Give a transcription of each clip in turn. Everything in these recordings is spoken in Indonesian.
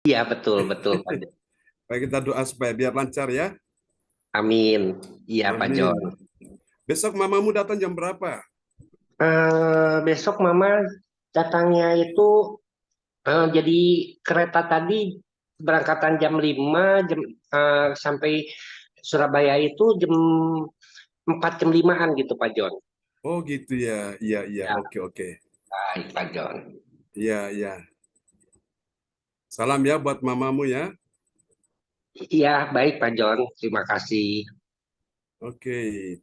Iya, betul, betul, Pak Jon. Baik, kita doa supaya biar lancar ya. Amin. Iya, Pak Amin. Jon. Besok mamamu datang jam berapa? Besok Mama datangnya itu jadi kereta tadi berangkatan jam 5 sampai Surabaya itu jam 4 jam 5-an gitu, Pak Jon. Oh gitu ya. Iya, iya. Ya, Oke, oke. baik, Pak Jon. Iya, iya. Salam ya buat mamamu ya. Iya, baik, Pak Jon. Terima kasih. Oke,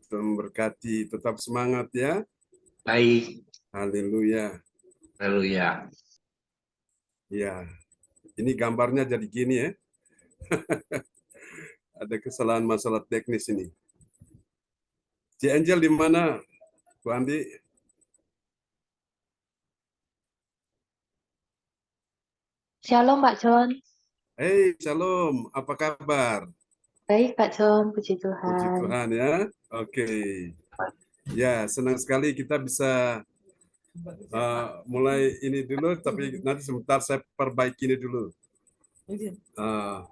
Tuhan berkati. Tetap semangat ya. Baik, Haleluya. lalu ya. Ya, ini gambarnya jadi gini ya. Ada kesalahan masalah teknis ini. Si Angel di mana, Bu Andi? Shalom Pak John. Hey, Shalom. Apa kabar? Baik Pak John, puji Puji Tuhan. Tuhan ya. Oke. Ya, senang sekali kita bisa mulai ini dulu, tapi nanti sebentar saya perbaiki ini dulu. Ah,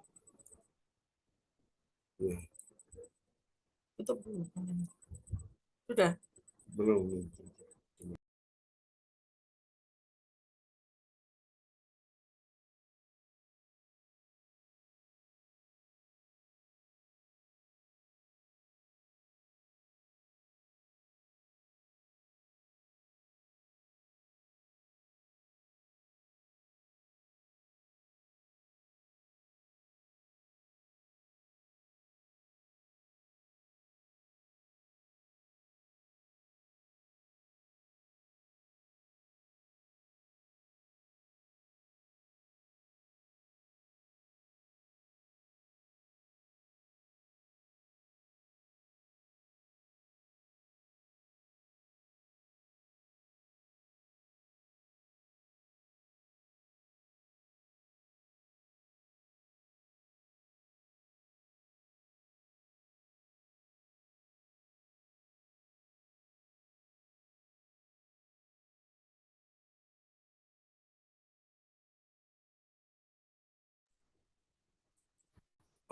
ya, Tutup dulu. Sudah. belum.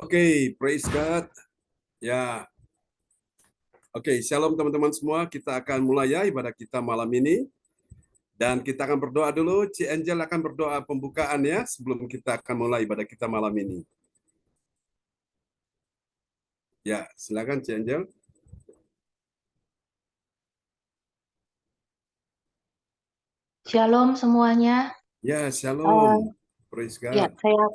Oke, praise God. Ya, oke, Shalom teman-teman semua. Kita akan mulai ya ibadah kita malam ini. Dan kita akan berdoa dulu. Ci Angel akan berdoa pembukaan ya sebelum kita akan mulai ibadah kita malam ini. Ya, silakan Ci Angel. Shalom semuanya. Ya, Eh, Shalom. Praise ya, God. saya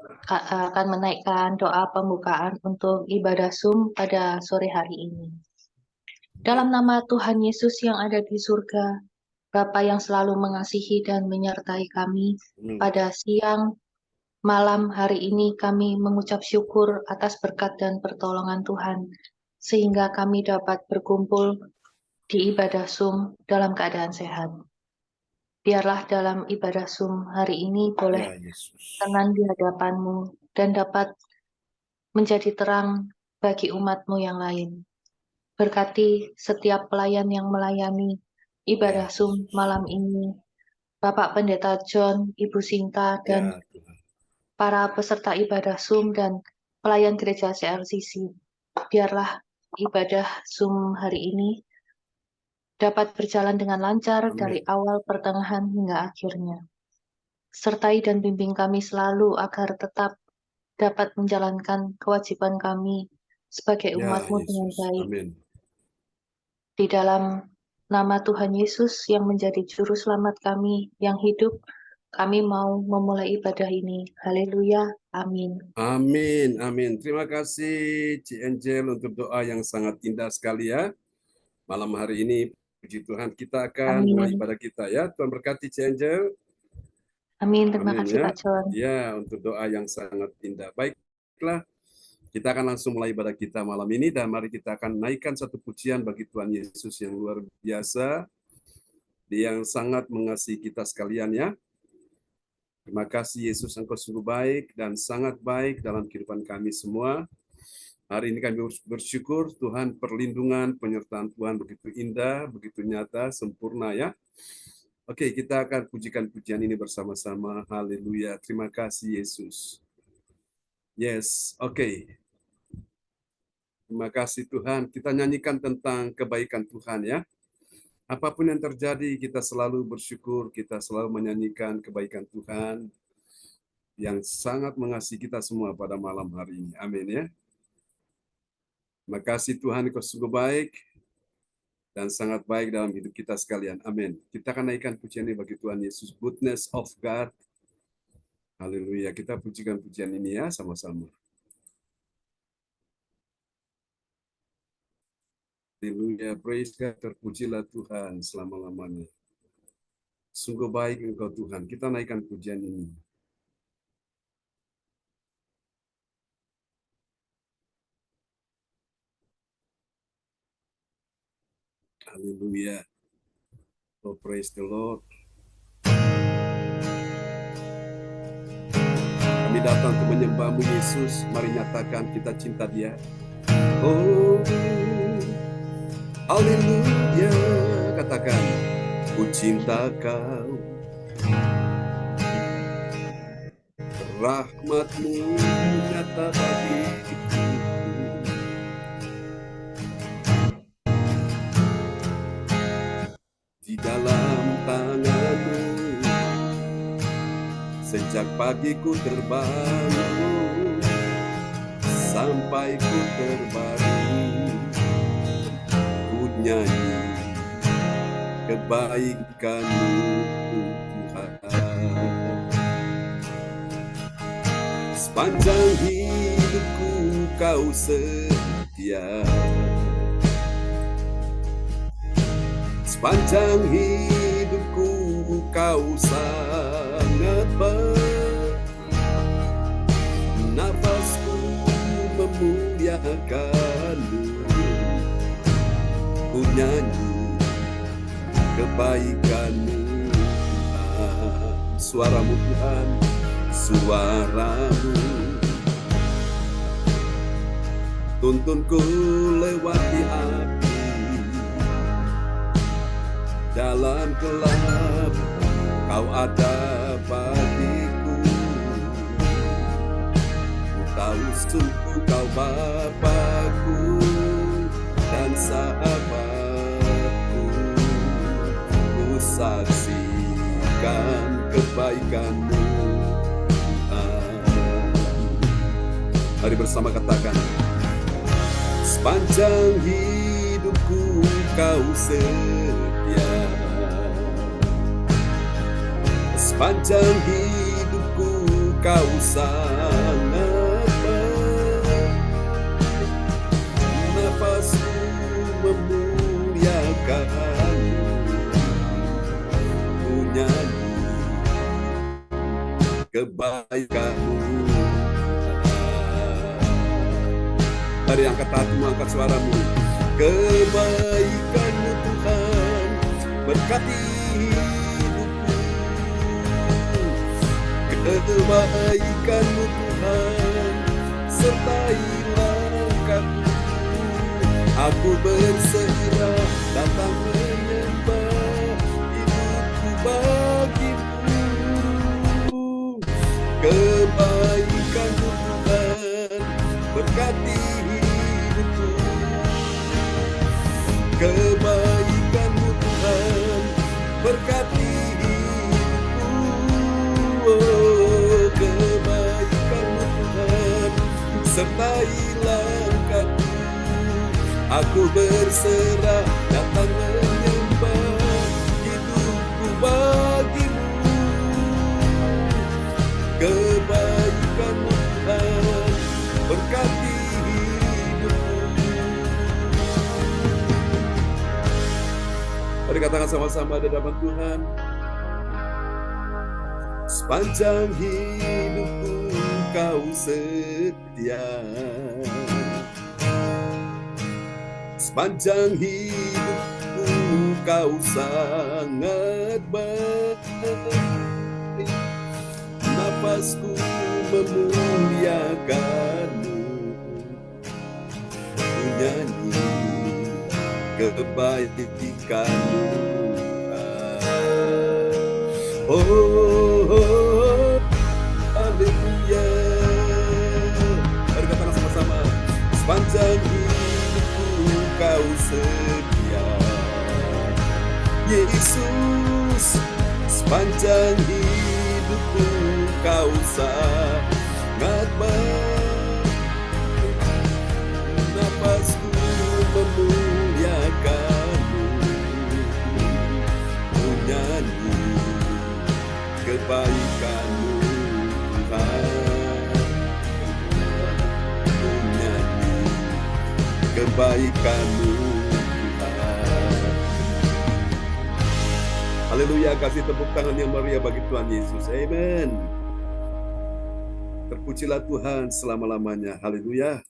akan menaikkan doa pembukaan untuk ibadah Zoom pada sore hari ini. Dalam nama Tuhan Yesus yang ada di surga, Bapa yang selalu mengasihi dan menyertai kami, pada siang, malam hari ini kami mengucap syukur atas berkat dan pertolongan Tuhan, sehingga kami dapat berkumpul di ibadah Zoom dalam keadaan sehat. Biarlah dalam ibadah Zoom hari ini boleh Ya, Yesus. tenang di hadapan-Mu dan dapat menjadi terang bagi umat-Mu yang lain. Berkati setiap pelayan yang melayani ibadah Ya, Zoom malam ini, Bapak Pendeta John, Ibu Sinta, dan ya Tuhan. para peserta ibadah Zoom dan pelayan gereja CLCC. Biarlah ibadah Zoom hari ini dapat berjalan dengan lancar dari Amin. awal, pertengahan, hingga akhirnya. Sertai dan bimbing kami selalu agar tetap dapat menjalankan kewajiban kami sebagai Ya, umat-Mu dengan Yesus. baik. Amin. Di dalam nama Tuhan Yesus yang menjadi juru selamat kami yang hidup, kami mau memulai ibadah ini. Haleluya. Amin. Amin. Amin. Terima kasih Ci Angel untuk doa yang sangat indah sekali ya. Malam hari ini, puji Tuhan, kita akan mulai Amin. ibadah kita ya. Tuhan berkati Ci Angel. Amin. Terima Amin kasih ya. Pak John. Ya, untuk doa yang sangat indah. Baiklah, kita akan langsung mulai ibadah kita malam ini dan mari kita akan naikkan satu pujian bagi Tuhan Yesus yang luar biasa, Dia yang sangat mengasihi kita sekalian ya. Terima kasih Yesus, Engkau sungguh baik dan sangat baik dalam kehidupan kami semua. Hari ini kami bersyukur Tuhan, perlindungan, penyertaan Tuhan begitu indah, begitu nyata, sempurna ya. Oke, kita akan pujikan pujian ini bersama-sama. Haleluya. Terima kasih Yesus. Yes, oke. Terima kasih Tuhan. Kita nyanyikan tentang kebaikan Tuhan ya. Apapun yang terjadi, kita selalu bersyukur, kita selalu menyanyikan kebaikan Tuhan yang sangat mengasihi kita semua pada malam hari ini. Amin ya. Terima kasih Tuhan, Engkau sungguh baik dan sangat baik dalam hidup kita sekalian. Amin. Kita akan naikkan pujian ini bagi Tuhan Yesus. Goodness of God. Haleluya. Kita pujikan pujian ini ya sama-sama. Haleluya. Praise God. Terpujilah Tuhan selama-lamanya. Sungguh baik Engkau Tuhan. Kita naikkan pujian ini. Haleluya. Oh, praise the Lord. Kami datang untuk menyembah-Mu Yesus. Mari nyatakan kita cinta Dia. Oh, haleluya. Katakan, ku cinta Kau. Rahmat-Mu nyata bagiku. Di dalam tangan-Mu, sejak pagi ku terbangun sampai ku terbaring, ku nyanyi kebaikan-Mu Tuhan. Sepanjang hidupku Kau setia, sepanjang hidupku Kau sangat baik. Nafasku memuliakan-Mu, ku nyanyi kebaikan-Mu Tuhan. Suara-Mu Tuhan, suara-Mu tuntunku lewati api. Dalam gelap Kau ada bagiku. Ku tahu sungguh Kau Bapa-Ku dan sahabat-Ku. Ku saksikan kebaikan-Mu Tuhan. Mari bersama katakan, sepanjang hidupku Kau setia, sepanjang hidupku Kau sangat baik. Nafasku memuliakan-Mu, ku nyanyi kebaikan-Mu. Mari angkat hatimu, angkat suaramu. Kebaikan-Mu Tuhan berkati hidupku. Kebaikan-Mu Tuhan sertai langkahku. Aku bersegera datang menyembah, hidupku bagi-Mu. Kebaikan-Mu Tuhan berkati hidupku. Kebaikan-Mu Tuhan berkati hidupku. Oh, kebaikan-Mu Tuhan sertai langkahku. Aku berserah datang menyembah, hidupku bagi-Mu. Kebaikan-Mu Tuhan berkati hidupku. Mari katakan sama-sama di hadapan Tuhan. Sepanjang hidupku Kau setia, sepanjang hidupku Kau sangat baik. Nafasku memuliakan-Mu, ku nyanyi kebaikan-Mu. Oh, haleluya. sepanjang hidupku kau setia. Yesus, sepanjang hidupku kau sangat baik. Napasku memuliakanmu, menyanyi kebaikanmu Tuhan, menyanyi kebaikanmu Tuhan. Haleluya, kasih tepuk tangan yang meriah bagi Tuhan Yesus. Amen. Terpujilah Tuhan selama-lamanya. Haleluya.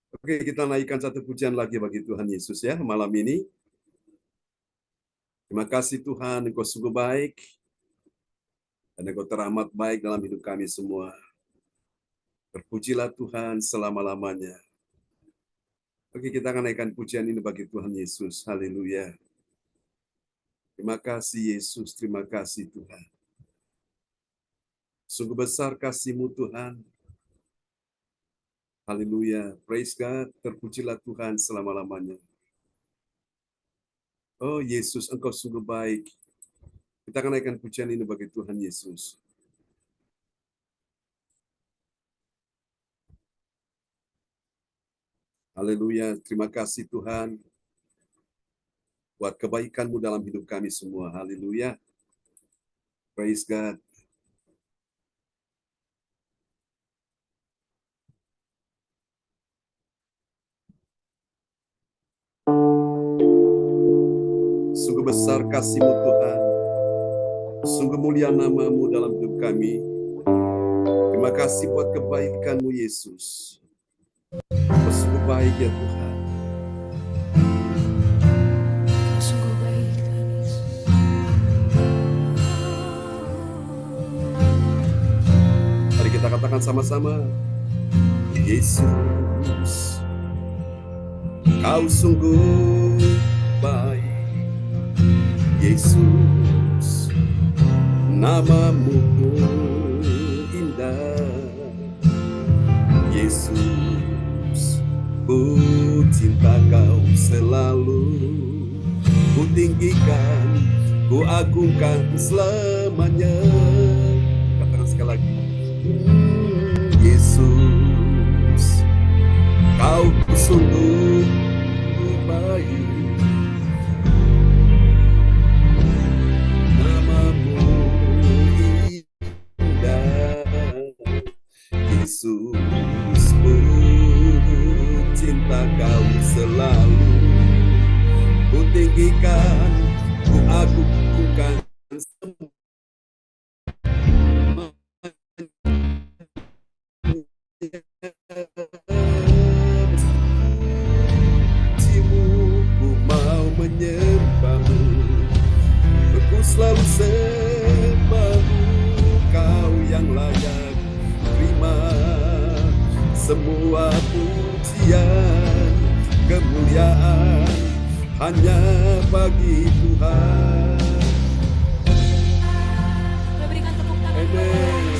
Oke, kita naikkan satu pujian lagi bagi Tuhan Yesus ya malam ini. Terima kasih Tuhan, Engkau sungguh baik, dan Engkau teramat baik dalam hidup kami semua. Terpujilah Tuhan selama-lamanya. Oke, kita akan naikkan pujian ini bagi Tuhan Yesus. Haleluya. Terima kasih Yesus, terima kasih Tuhan. Sungguh besar kasih-Mu Tuhan. Haleluya, praise God, terpujilah Tuhan selama-lamanya. Oh Yesus, Engkau sungguh baik. Kita akan naikkan pujian ini bagi Tuhan Yesus. Haleluya, terima kasih Tuhan buat kebaikan-Mu dalam hidup kami semua. Haleluya, praise God. Sungguh besar kasih-Mu Tuhan. Sungguh mulia nama-Mu dalam hidup kami. Terima kasih buat kebaikan-Mu Yesus. Engkau sungguh baik ya Tuhan. Sungguh baik Tuhan Yesus. Mari kita katakan sama-sama. Yesus, Kau sungguh baik. Yesus, nama-Mu indah. Yesus, ku cinta Kau selalu. Ku tinggikan, ku agungkan selamanya. Katakan sekali lagi. Yesus, Kau sungguh baik. Yesus, ku cinta Kau selalu. Ku tinggikan, ku agungkan semua. Ku mau menyembah-Mu, ku selalu sembah-Mu. Kau yang layak terima semua pujian, kemuliaan hanya bagi Tuhan. Kita berikan tepuk tangan. Amen.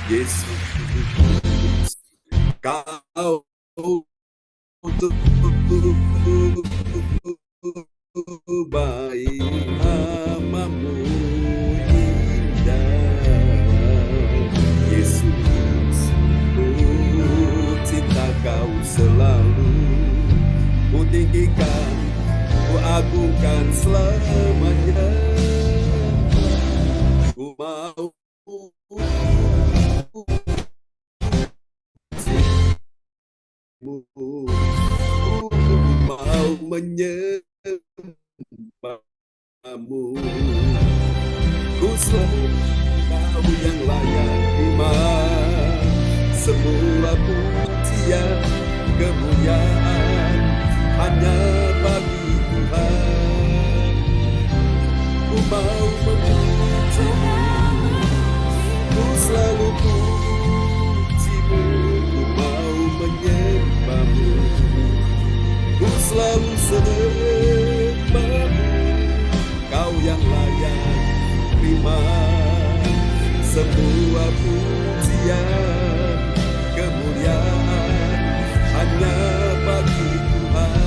Yesus, Kau baik, nama-Mu Kau selalu. Ku tinggikan, ku agungkan selamanya. Ku mau menyembah-Mu. Ku selalu Kau yang layak terima semua pujian, kemuliaan hanya bagi Tuhan. Ku mau memuji-Mu, ku selalu puji-Mu. Ku mau menyembah-Mu, ku selalu sembah-Mu. Kau yang layak terima semua pujian, kemuliaan hanya bagi Tuhan.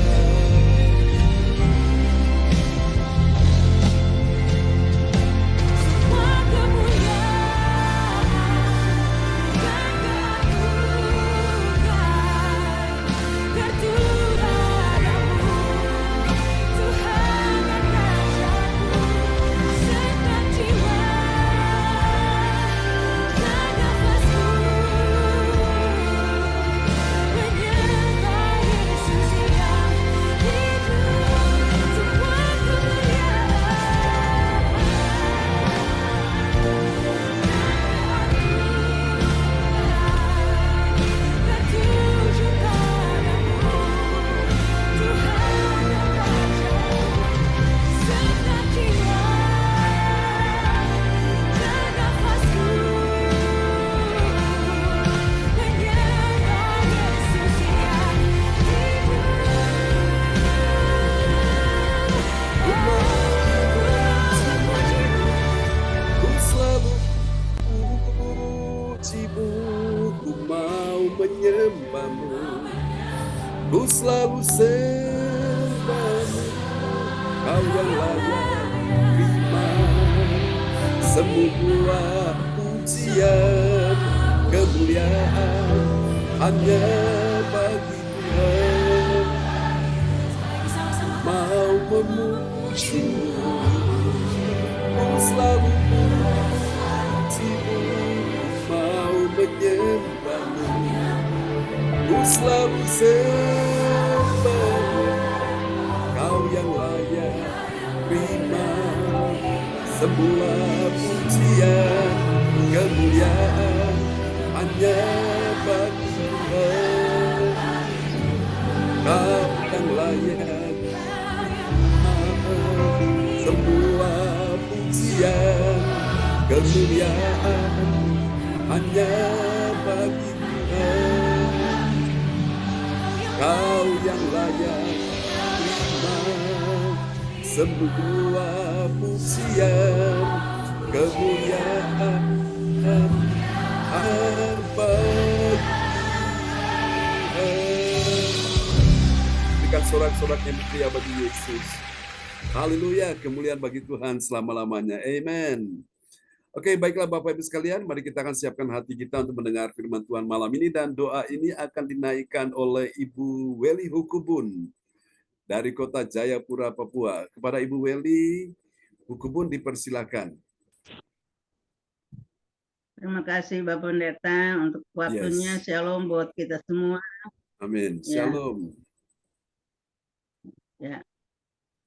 Semua kemuliaan dan keagungan tertuju padamu, Tuhan dan Rajaku. Segenap jiwa dan nafasku menyembah Yesus yang hidup. Semua tertuju padamu, Tuhan dan Rajaku. Segenap jiwa dan nafasku menyembah Yesus yang Ku selalu pujimu, ku mau menyembahmu, ku selalu sembahmu, kau yang layak terima semua pujian kemuliaan hanya bagi Tuhan. Mau memujimu, ku selalu pujimu, mau menyembahmu, ku selalu sembahmu, kau yang layak terima semua pujian kemuliaan hanya bagi Tuhan. Kau yang layak semua pujian kemuliaan hanya bagi Tuhan. Kau yang layak terima semua pujian kemuliaan hanya bagi Tuhan. Berikan sorak-sorak yang mulia bagi Yesus. Haleluya, kemuliaan bagi Tuhan selama-lamanya. Amen. Oke, baiklah Bapak Ibu sekalian, mari kita akan siapkan hati kita untuk mendengar firman Tuhan malam ini, dan doa ini akan dinaikkan oleh Ibu Weli Hukubun dari Kota Jayapura, Papua. Kepada Ibu Weli Hukubun dipersilakan. Terima kasih Bapak Pendeta untuk waktunya. Yes. Shalom buat kita semua. Amin. Ya. Shalom. Ya,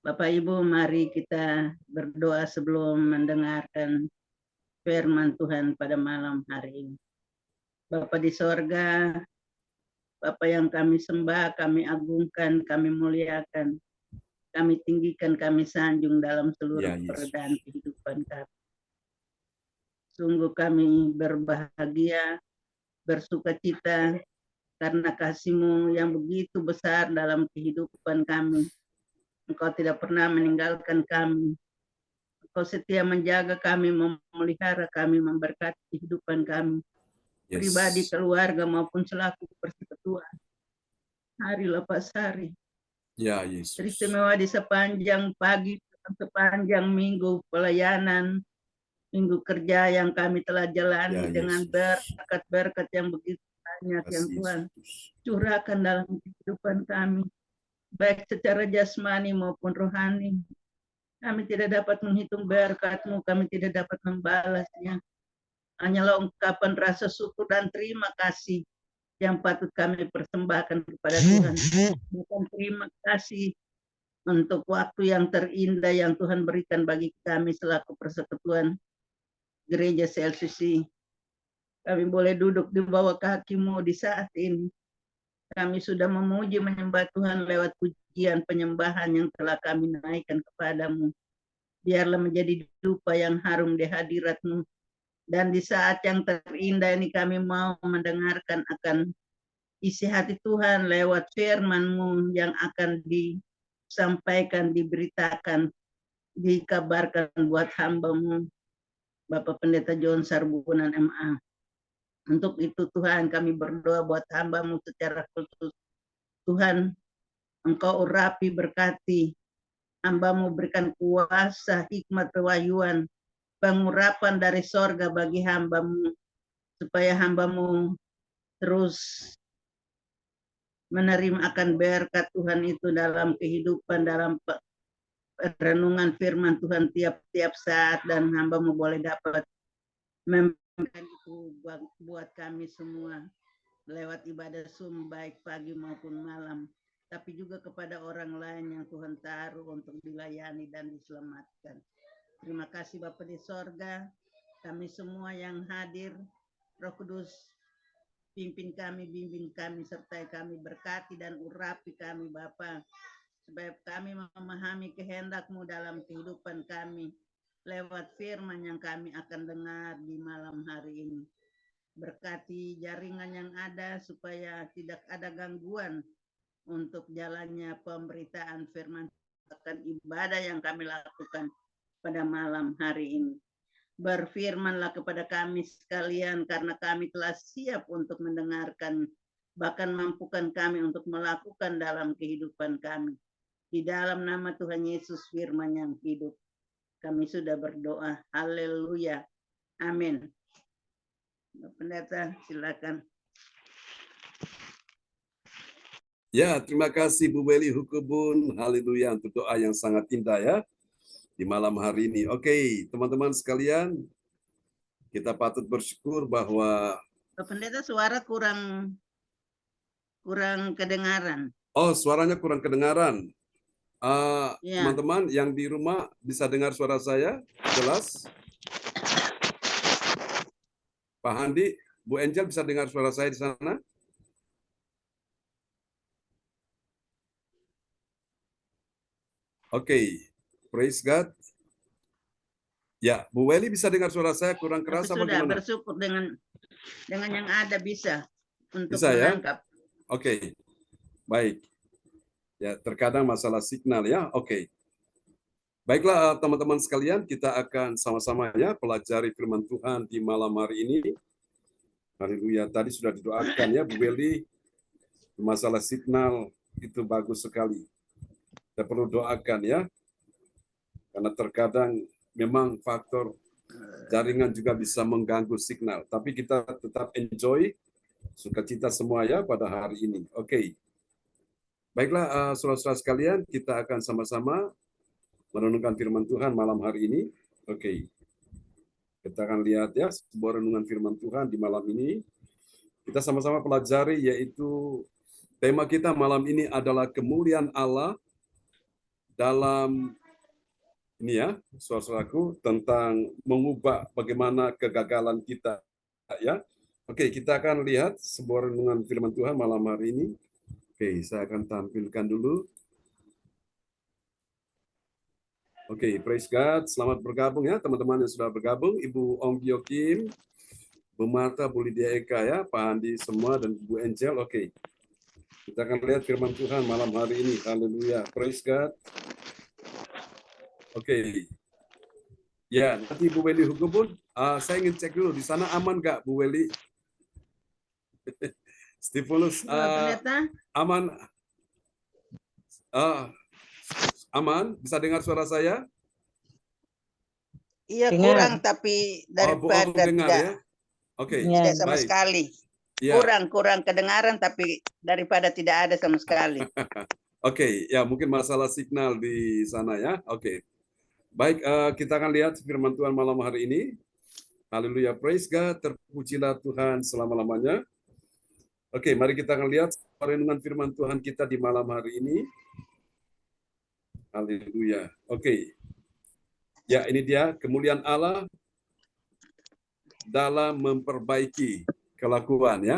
Bapak Ibu, mari kita berdoa sebelum mendengarkan firman Tuhan pada malam hari ini. Bapa di sorga, Bapa yang kami sembah, kami agungkan, kami muliakan, kami tinggikan, kami sanjung dalam seluruh Ya, Yesus. pekerjaan kehidupan kami. Sungguh kami berbahagia, bersukacita karena kasih-Mu yang begitu besar dalam kehidupan kami. Engkau tidak pernah meninggalkan kami. Engkau setia menjaga kami, memelihara kami, memberkati kehidupan kami, Yes. pribadi, keluarga, maupun selaku persekutuan. Hari lepas hari, Ya, Yesus. teristimewa di sepanjang pagi, sepanjang minggu pelayanan, minggu kerja yang kami telah jalani Ya, dengan Yesus. berkat-berkat yang begitu banyak yang Kasih Tuhan Yesus. curahkan dalam kehidupan kami, baik secara jasmani maupun rohani. Kami tidak dapat menghitung berkat-Mu, kami tidak dapat membalasnya. Hanyalah ungkapan rasa syukur dan terima kasih yang patut kami persembahkan kepada Tuhan. Bukan terima kasih untuk waktu yang terindah yang Tuhan berikan bagi kami selaku persekutuan Gereja CLCC. Kami boleh duduk di bawah kaki-Mu di saat ini. Kami sudah memuji menyembah Tuhan lewat pujian penyembahan yang telah kami naikkan kepada-Mu. Biarlah menjadi dupa yang harum di hadirat-Mu. Dan di saat yang terindah ini kami mau mendengarkan akan isi hati Tuhan lewat firman-Mu yang akan disampaikan, diberitakan, dikabarkan buat hamba-Mu, Bapak Pendeta John Sarbunan MA. Untuk itu Tuhan kami berdoa buat hamba-Mu secara khusus. Tuhan, Engkau urapi, berkati, hamba-Mu berikan kuasa, hikmat, kewahyuan, pengurapan dari sorga bagi hamba-Mu, supaya hamba-Mu terus menerima akan berkat Tuhan itu dalam kehidupan, dalam renungan firman Tuhan tiap-tiap saat, dan hamba-Mu boleh dapat memberikan itu buat kami semua lewat ibadah Zoom baik pagi maupun malam, tapi juga kepada orang lain yang Tuhan taruh untuk dilayani dan diselamatkan. Terima kasih Bapa di sorga, kami semua yang hadir, Roh Kudus pimpin kami, bimbing kami, sertai kami, berkati dan urapi kami Bapa, supaya kami memahami kehendak-Mu dalam kehidupan kami, lewat firman yang kami akan dengar di malam hari ini. Berkati jaringan yang ada, supaya tidak ada gangguan untuk jalannya pemberitaan firman akan ibadah yang kami lakukan pada malam hari ini. Berfirmanlah kepada kami sekalian, karena kami telah siap untuk mendengarkan, bahkan mampukan kami untuk melakukan dalam kehidupan kami. Di dalam nama Tuhan Yesus firman yang hidup, kami sudah berdoa. Haleluya. Amin. Pendeta, silakan. Ya, terima kasih Bu Weli Hukubun. Haleluya untuk doa yang sangat indah ya di malam hari ini. Oke, teman-teman sekalian, kita patut bersyukur bahwa Pendeta, suara kurang kedengaran. oh, suaranya kurang kedengaran. Ya. Teman-teman yang di rumah bisa dengar suara saya jelas? Pak Handi, Bu Angel bisa dengar suara saya di sana? Oke, praise God. Ya, Bu Weli bisa dengar suara saya kurang keras apa Sudah gimana? bersyukur dengan yang ada bisa untuk Bisa ya? menangkap. Oke, baik. Ya, terkadang masalah signal ya. Oke. Baiklah teman-teman sekalian, kita akan sama-sama ya pelajari firman Tuhan di malam hari ini. Haleluya. Tadi sudah didoakan ya Bu Weli, masalah signal itu bagus sekali. Kita perlu doakan ya. Karena terkadang memang faktor jaringan juga bisa mengganggu signal. Tapi kita tetap enjoy, sukacita semua ya pada hari ini. Oke. Baiklah saudara-saudara sekalian, kita akan sama-sama merenungkan firman Tuhan malam hari ini. Oke. Kita akan lihat ya sebuah renungan firman Tuhan di malam ini. Kita sama-sama pelajari, yaitu tema kita malam ini adalah kemuliaan Allah dalam ini ya, saudaraku, tentang mengubah bagaimana kegagalan kita ya. Oke, kita akan lihat sebuah renungan firman Tuhan malam hari ini. Oke, saya akan tampilkan dulu. Oke, praise God. Selamat bergabung ya teman-teman yang sudah bergabung. Ibu Ong Gyo Kim, Bu Marta, Bu Lydia Eka ya, Pak Andi semua, dan Bu Angel. Oke, kita akan lihat firman Tuhan malam hari ini. Haleluya, praise God. Oke. Ya, nanti Bu Weli Hukubun, saya ingin cek dulu, di sana aman nggak Bu Weli? Stefanus, Pendeta, aman? Aman? Bisa dengar suara saya? Iya Dengar. kurang, tapi Bu Ong daripada dengar tidak ya? Oke, tidak sama baik. sekali. Ya. Kurang kedengaran, tapi daripada tidak ada sama sekali. Oke, ya mungkin masalah signal di sana ya. Oke. Baik, kita akan lihat firman Tuhan malam hari ini. Haleluya, praise God, terpujilah Tuhan selama-lamanya. Oke, mari kita akan lihat renungan firman Tuhan kita di malam hari ini. Haleluya. Oke. Ya, ini dia kemuliaan Allah dalam memperbaiki kelakuan ya.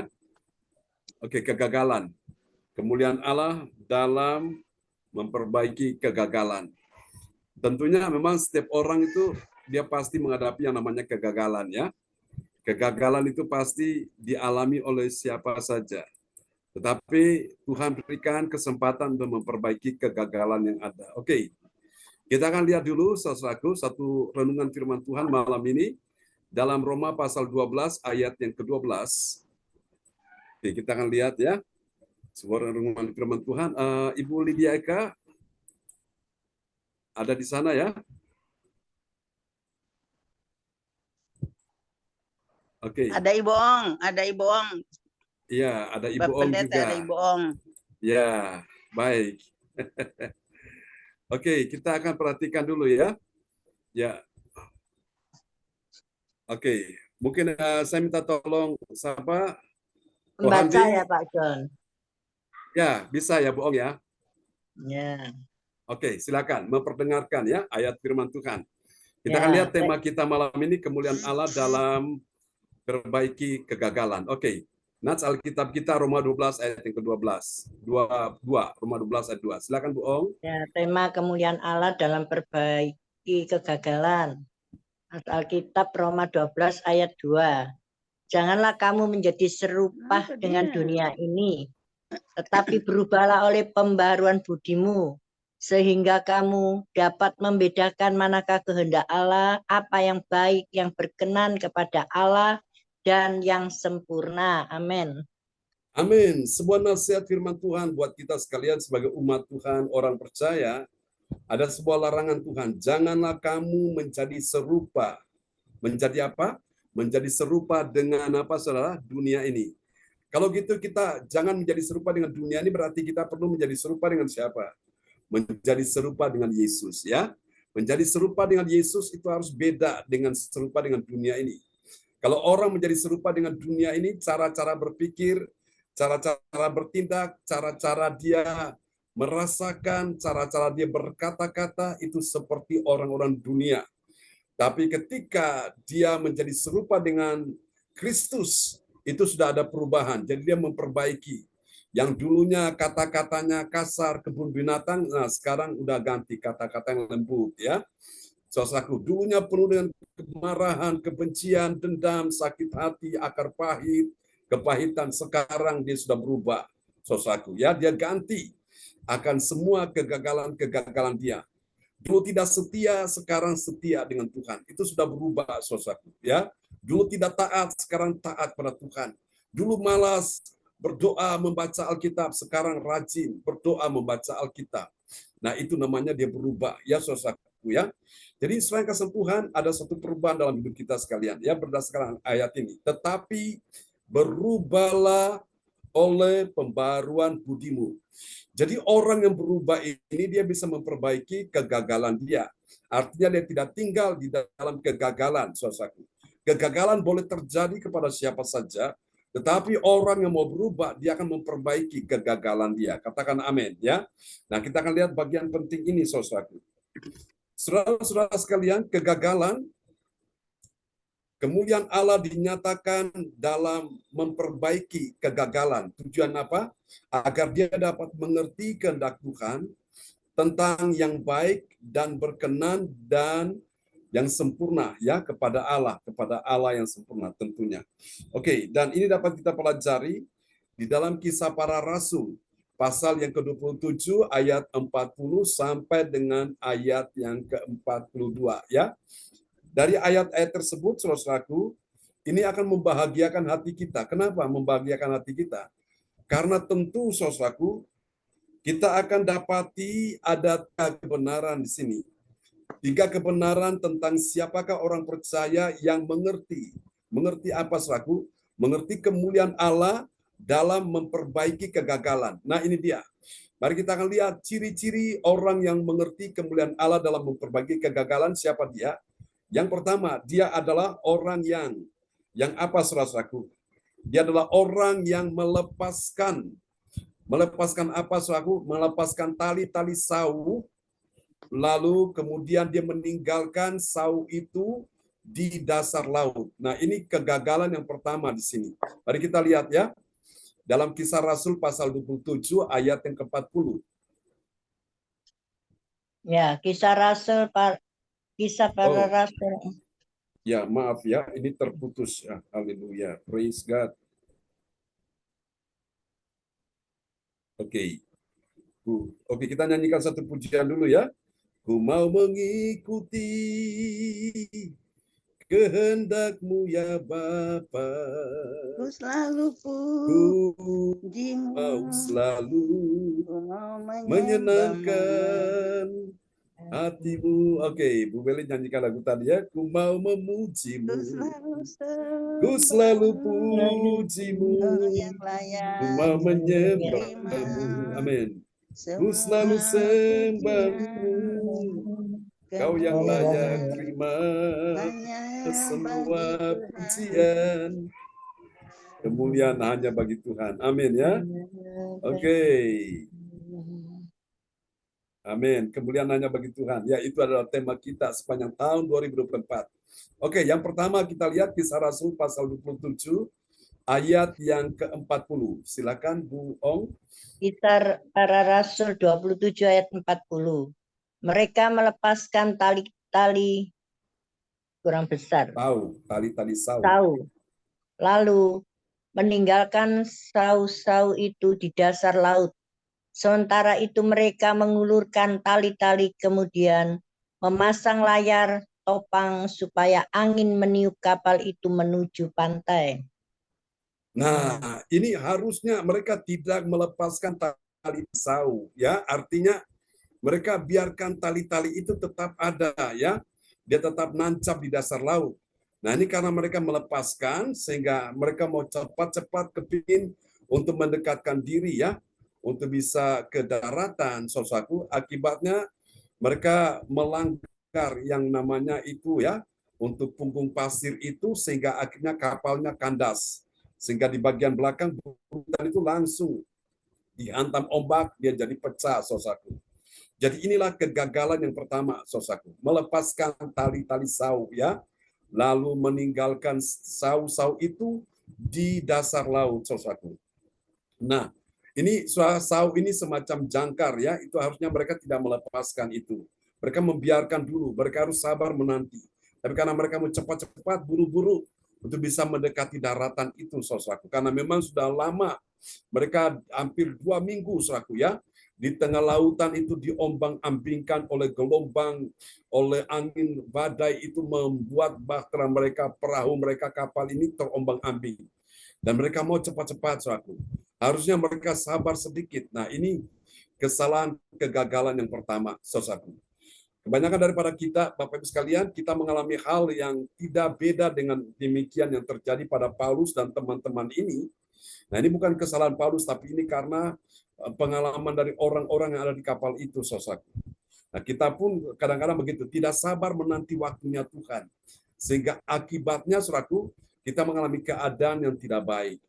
Oke, kegagalan. Kemuliaan Allah dalam memperbaiki kegagalan. Tentunya memang setiap orang itu dia pasti menghadapi yang namanya kegagalan ya. Kegagalan itu pasti dialami oleh siapa saja. Tetapi Tuhan berikan kesempatan untuk memperbaiki kegagalan yang ada. Oke. Kita akan lihat dulu saudaraku satu renungan firman Tuhan malam ini dalam Roma pasal 12 ayat yang ke-12. Oke, kita akan lihat ya. Sebuah renungan firman Tuhan. Ibu Lydia Eka ada di sana ya? Oke. Ada Ibu Ong, ada Ibu Ong. Iya, ada Ibu Bapak Ong Pendeta, juga. ada Ibu Ong. Ya, baik. Oke, kita akan perhatikan dulu ya. Ya, oke. Mungkin saya minta tolong siapa? Membaca Rohandi. ya Pak John. Ya, bisa ya Bu Ong ya. Ya. Oke, silakan memperdengarkan ya ayat firman Tuhan. Kita akan Ya. lihat tema kita malam ini, kemuliaan Allah dalam perbaiki kegagalan. Oke. Nats Alkitab kita Roma 12 ayat yang ke-12. 2, Roma 12 ayat 2. Silakan Bu Ong. Ya, tema kemuliaan Allah dalam perbaiki kegagalan. Alkitab Roma 12 ayat 2. Janganlah kamu menjadi serupa Apa dengan dia? dunia ini, tetapi berubahlah oleh pembaruan budimu, sehingga kamu dapat membedakan manakah kehendak Allah, apa yang baik, yang berkenan kepada Allah, dan yang sempurna. Amin. Amin. Sebuah nasihat firman Tuhan buat kita sekalian sebagai umat Tuhan, orang percaya. Ada sebuah larangan Tuhan. Janganlah kamu menjadi serupa. Menjadi apa? Menjadi serupa dengan apa, saudara? Dunia ini. Kalau gitu kita jangan menjadi serupa dengan dunia ini, berarti kita perlu menjadi serupa dengan siapa? Menjadi serupa dengan Yesus, ya. Menjadi serupa dengan Yesus itu harus beda dengan serupa dengan dunia ini. Kalau orang menjadi serupa dengan dunia ini, cara-cara berpikir, cara-cara bertindak, cara-cara dia merasakan, cara-cara dia berkata-kata itu seperti orang-orang dunia. Tapi ketika dia menjadi serupa dengan Kristus, itu sudah ada perubahan. Jadi dia memperbaiki. Yang dulunya kata-katanya kasar, kebun binatang, nah sekarang udah ganti kata-kata yang lembut ya. Saudaraku, dulunya penuh dengan kemarahan, kebencian, dendam, sakit hati, akar pahit, kepahitan. Sekarang dia sudah berubah, saudaraku. Ya, dia ganti akan semua kegagalan-kegagalan dia. Dulu tidak setia, sekarang setia dengan Tuhan. Itu sudah berubah, saudaraku. Ya, dulu tidak taat, sekarang taat pada Tuhan. Dulu malas berdoa membaca Alkitab, sekarang rajin berdoa membaca Alkitab. Nah, itu namanya dia berubah, ya saudaraku ya. Jadi selain kesembuhan, ada satu perubahan dalam hidup kita sekalian, ya berdasarkan ayat ini. Tetapi berubahlah oleh pembaruan budimu. Jadi orang yang berubah ini dia bisa memperbaiki kegagalan dia. Artinya dia tidak tinggal di dalam kegagalan, saudaraku. Kegagalan boleh terjadi kepada siapa saja, tetapi orang yang mau berubah, dia akan memperbaiki kegagalan dia. Katakan amin, ya. Nah, kita akan lihat bagian penting ini, saudaraku. Saudara-saudara sekalian, kegagalan, kemuliaan Allah dinyatakan dalam memperbaiki kegagalan. Tujuan apa? Agar dia dapat mengerti kehendak Tuhan tentang yang baik dan berkenan dan yang sempurna ya kepada Allah yang sempurna tentunya. Oke, dan ini dapat kita pelajari di dalam Kisah Para Rasul pasal yang ke-27 ayat 40 sampai dengan ayat yang ke-42 ya. Dari ayat-ayat tersebut saudaraku, ini akan membahagiakan hati kita. Kenapa membahagiakan hati kita? Karena tentu saudaraku, kita akan dapati ada kebenaran di sini. 3 kebenaran tentang siapakah orang percaya yang mengerti. Mengerti apa saudaraku? Mengerti kemuliaan Allah dalam memperbaiki kegagalan. Nah, ini dia. Mari kita akan lihat ciri-ciri orang yang mengerti kemuliaan Allah dalam memperbaiki kegagalan. Siapa dia? Yang pertama, dia adalah orang yang apa saudaraku? Dia adalah orang yang melepaskan apa saudaraku? Melepaskan tali-tali sauh, lalu kemudian dia meninggalkan sauh itu di dasar laut. Nah, ini kegagalan yang pertama di sini. Mari kita lihat ya. Dalam Kisah Rasul pasal 27 ayat yang ke-40. Ya, Kisah Para Rasul. Ya, maaf ya, ini terputus ya. Haleluya. Praise God. Oke. Oke, kita nyanyikan satu pujian dulu ya. Ku mau mengikuti kehendak-Mu ya Bapa. Ku selalu Ku pujimu, mau selalu ku mau menyembahmu. menyenangkan hati-Mu. Oke, Bu Beli nyanyikan lagu tadi ya. Ku mau Ku memuji-Mu, selalu ku selalu sembahmu, puji-Mu, Kau yang ku layak mau terima menyembah-Mu. Amin. Ku semua selalu sembah-Mu, pujian, Kau yang layak kemuliaan terima hanya semua bagi Tuhan. pujian. Kemuliaan hanya bagi Tuhan. Amin ya. Oke. Amin. Kemuliaan hanya bagi Tuhan. Ya, itu adalah tema kita sepanjang tahun 2024. Oke, yang pertama kita lihat Kisah Rasul pasal 27 ayat yang ke-40. Silakan Bu Ong. Kisah Para Rasul 27 ayat 40. Mereka melepaskan tali-tali kurang besar, Tali-tali sau. sau, lalu meninggalkan sau-sau itu di dasar laut. Sementara itu mereka mengulurkan tali-tali, kemudian memasang layar topang supaya angin meniup kapal itu menuju pantai. Nah, ini harusnya mereka tidak melepaskan tali sau, ya. Artinya mereka biarkan tali-tali itu tetap ada, ya. Dia tetap nancap di dasar laut. Nah, ini karena mereka melepaskan sehingga mereka mau cepat-cepat kepingin untuk mendekatkan diri, ya, untuk bisa ke daratan, saudaraku. Akibatnya mereka melanggar yang namanya itu, ya, untuk punggung pasir itu, sehingga akhirnya kapalnya kandas. Sehingga di bagian belakang buritan itu langsung dihantam ombak, dia jadi pecah, saudaraku. Jadi inilah kegagalan yang pertama, saudaraku. Melepaskan tali-tali sau, ya, lalu meninggalkan sau-sau itu di dasar laut, saudaraku. Nah, ini sau ini semacam jangkar, ya, itu harusnya mereka tidak melepaskan itu. Mereka membiarkan dulu, mereka harus sabar menanti. Tapi karena mereka mau cepat-cepat, buru-buru untuk bisa mendekati daratan itu, saudaraku. Karena memang sudah lama, mereka hampir 2 minggu, saudaraku, ya, di tengah lautan itu diombang-ambingkan oleh gelombang, oleh angin badai itu membuat bahtera mereka, perahu mereka, kapal ini terombang-ambing. Dan mereka mau cepat-cepat, saudaraku. Harusnya mereka sabar sedikit. Nah, ini kesalahan kegagalan yang pertama, saudaraku. Kebanyakan daripada kita, Bapak Ibu sekalian, kita mengalami hal yang tidak beda dengan demikian yang terjadi pada Paulus dan teman-teman ini. Nah, ini bukan kesalahan Paulus, tapi ini karena pengalaman dari orang-orang yang ada di kapal itu, saudaraku. Nah, kita pun kadang-kadang begitu, tidak sabar menanti waktunya Tuhan. Sehingga akibatnya, saudaraku, kita mengalami keadaan yang tidak baik.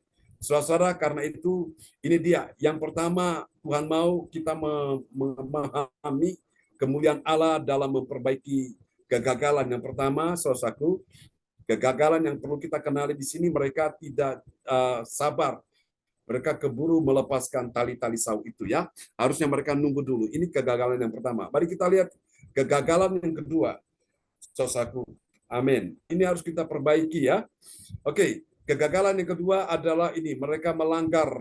Saudara, karena itu, ini dia. Yang pertama, Tuhan mau kita memahami kemuliaan Allah dalam memperbaiki kegagalan. Yang pertama, saudaraku, kegagalan yang perlu kita kenali di sini, mereka tidak sabar. Mereka keburu melepaskan tali-tali sau itu, ya. Harusnya mereka nunggu dulu. Ini kegagalan yang pertama. Mari kita lihat kegagalan yang kedua, saudaraku. Amin. Ini harus kita perbaiki, ya. Oke, kegagalan yang kedua adalah ini, mereka melanggar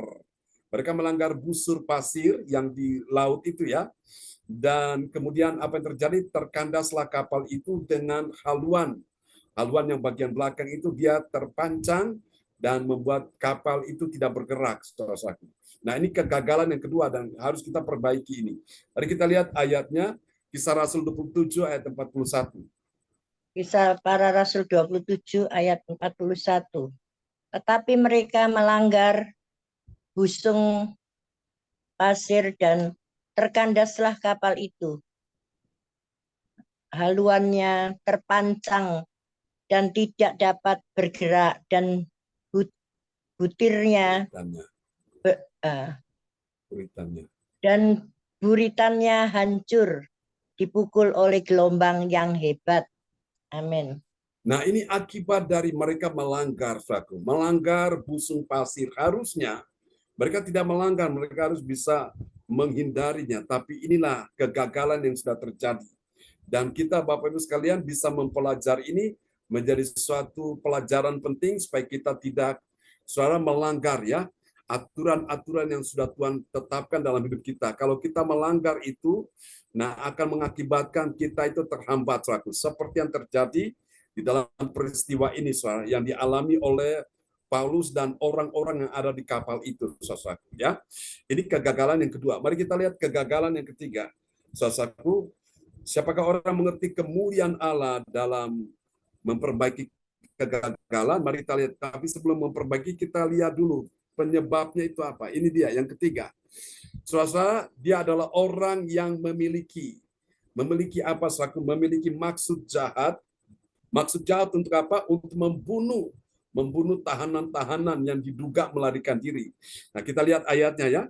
busur pasir yang di laut itu, ya. Dan kemudian apa yang terjadi? Terkandaslah kapal itu dengan haluan. Haluan yang bagian belakang itu dia terpancang dan membuat kapal itu tidak bergerak, saudara-saudaraku. Nah, ini kegagalan yang kedua dan harus kita perbaiki ini. Mari kita lihat ayatnya, Kisah Rasul 27 ayat 41. Kisah Para Rasul 27 ayat 41. Tetapi mereka melanggar busung pasir dan terkandaslah kapal itu. Haluannya terpancang dan tidak dapat bergerak, dan butirnya dan buritannya hancur dipukul oleh gelombang yang hebat. Amin. Nah, ini akibat dari mereka melanggar, saudaraku. Melanggar busung pasir. Harusnya mereka tidak melanggar, mereka harus bisa menghindarinya. Tapi inilah kegagalan yang sudah terjadi. Dan kita, Bapak Ibu sekalian, bisa mempelajari ini menjadi suatu pelajaran penting supaya kita tidak, saudara, melanggar, ya, aturan-aturan yang sudah Tuhan tetapkan dalam hidup kita. Kalau kita melanggar itu, nah, akan mengakibatkan kita itu terhambat, saudaraku. Seperti yang terjadi di di dalam peristiwa ini, saudara, yang dialami oleh Paulus dan orang-orang yang ada di kapal itu, saudaraku, ya. Ini kegagalan yang kedua. Mari kita lihat kegagalan yang ketiga, saudaraku. Siapakah orang mengerti kemuliaan Allah dalam memperbaiki kegagalan? Mari kita lihat. Tapi sebelum memperbaiki, kita lihat dulu penyebabnya itu apa. Ini dia yang ketiga. Saudara, dia adalah orang yang memiliki apa, saudaraku? Memiliki maksud jahat. Maksud jahat untuk apa? Untuk membunuh tahanan-tahanan yang diduga melarikan diri. Nah, kita lihat ayatnya ya.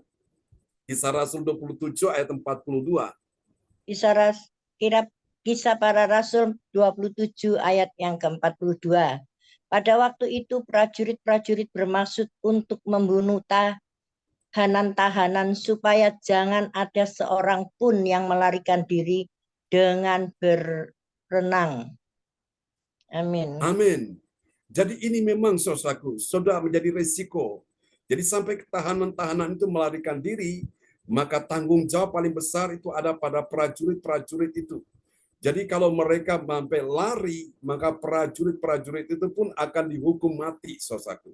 Kisah Rasul 27 ayat 42. Kisah Para Rasul 27 ayat yang ke-42. Pada waktu itu prajurit-prajurit bermaksud untuk membunuh tahanan-tahanan supaya jangan ada seorang pun yang melarikan diri dengan berenang. Amin. Amin. Jadi ini memang, saudaraku, sudah menjadi resiko. Jadi sampai tahanan-tahanan itu melarikan diri, maka tanggung jawab paling besar itu ada pada prajurit-prajurit itu. Jadi kalau mereka sampai lari, maka prajurit-prajurit itu pun akan dihukum mati, saudaraku.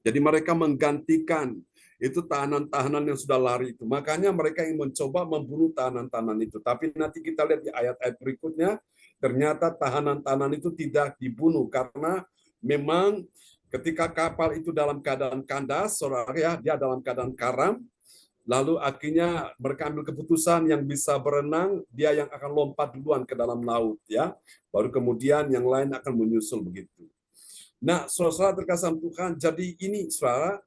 Jadi mereka menggantikan itu tahanan-tahanan yang sudah lari itu. Makanya mereka ingin mencoba membunuh tahanan-tahanan itu. Tapi nanti kita lihat di ayat-ayat berikutnya, ternyata tahanan-tahanan itu tidak dibunuh karena memang ketika kapal itu dalam keadaan kandas, saudara ya, dia dalam keadaan karam, lalu akhirnya mereka ambil keputusan yang bisa berenang, dia yang akan lompat duluan ke dalam laut, ya. Baru kemudian yang lain akan menyusul begitu. Nah, saudara terkasih Tuhan, jadi ini saudara,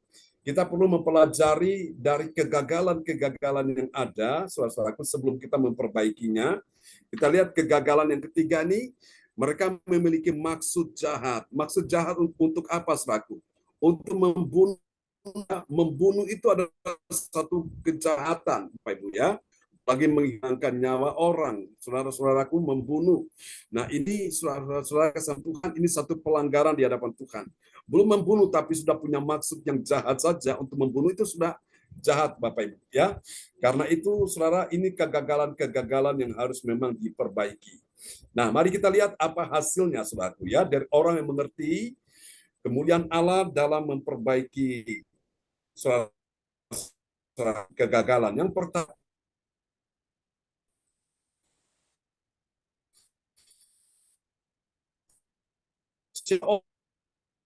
kita perlu mempelajari dari kegagalan-kegagalan yang ada, saudaraku, sebelum kita memperbaikinya. Kita lihat kegagalan yang ketiga nih, mereka memiliki maksud jahat. Maksud jahat untuk apa, saudaraku? Untuk membunuh. Membunuh itu adalah satu kejahatan, Bapak Ibu ya. Bagi menghilangkan nyawa orang, saudara-saudaraku, membunuh. Nah, ini saudara-saudara kasih Tuhan, ini satu pelanggaran di hadapan Tuhan. Belum membunuh tapi sudah punya maksud yang jahat saja untuk membunuh, itu sudah jahat, Bapak Ibu ya. Karena itu saudara, ini kegagalan-kegagalan yang harus memang diperbaiki. Nah, mari kita lihat apa hasilnya, saudaraku ya, dari orang yang mengerti kemuliaan Allah dalam memperbaiki kegagalan. Yang pertama,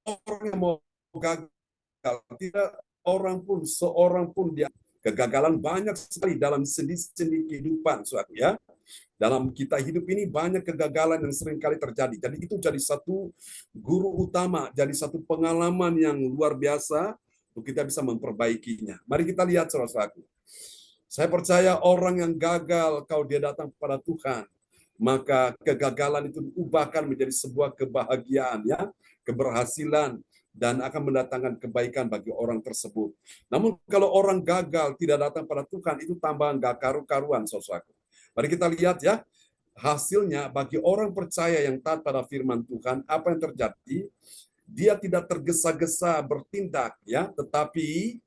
orang yang mau gagal, tidak seorang pun dia. Kegagalan banyak sekali dalam sendi-sendi kehidupan, saudara ya. Dalam kita hidup ini banyak kegagalan yang sering kali terjadi. Jadi itu jadi satu guru utama, jadi satu pengalaman yang luar biasa untuk kita bisa memperbaikinya. Mari kita lihat, saudara-saudaraku. Saya percaya orang yang gagal kalau dia datang kepada Tuhan, maka kegagalan itu diubahkan menjadi sebuah kebahagiaan, ya, keberhasilan, dan akan mendatangkan kebaikan bagi orang tersebut. Namun kalau orang gagal tidak datang pada Tuhan, itu tambahan gak karu-karuan, saudaraku. Mari kita lihat ya, hasilnya bagi orang percaya yang taat pada firman Tuhan, apa yang terjadi? Dia tidak tergesa-gesa bertindak, ya, tetapi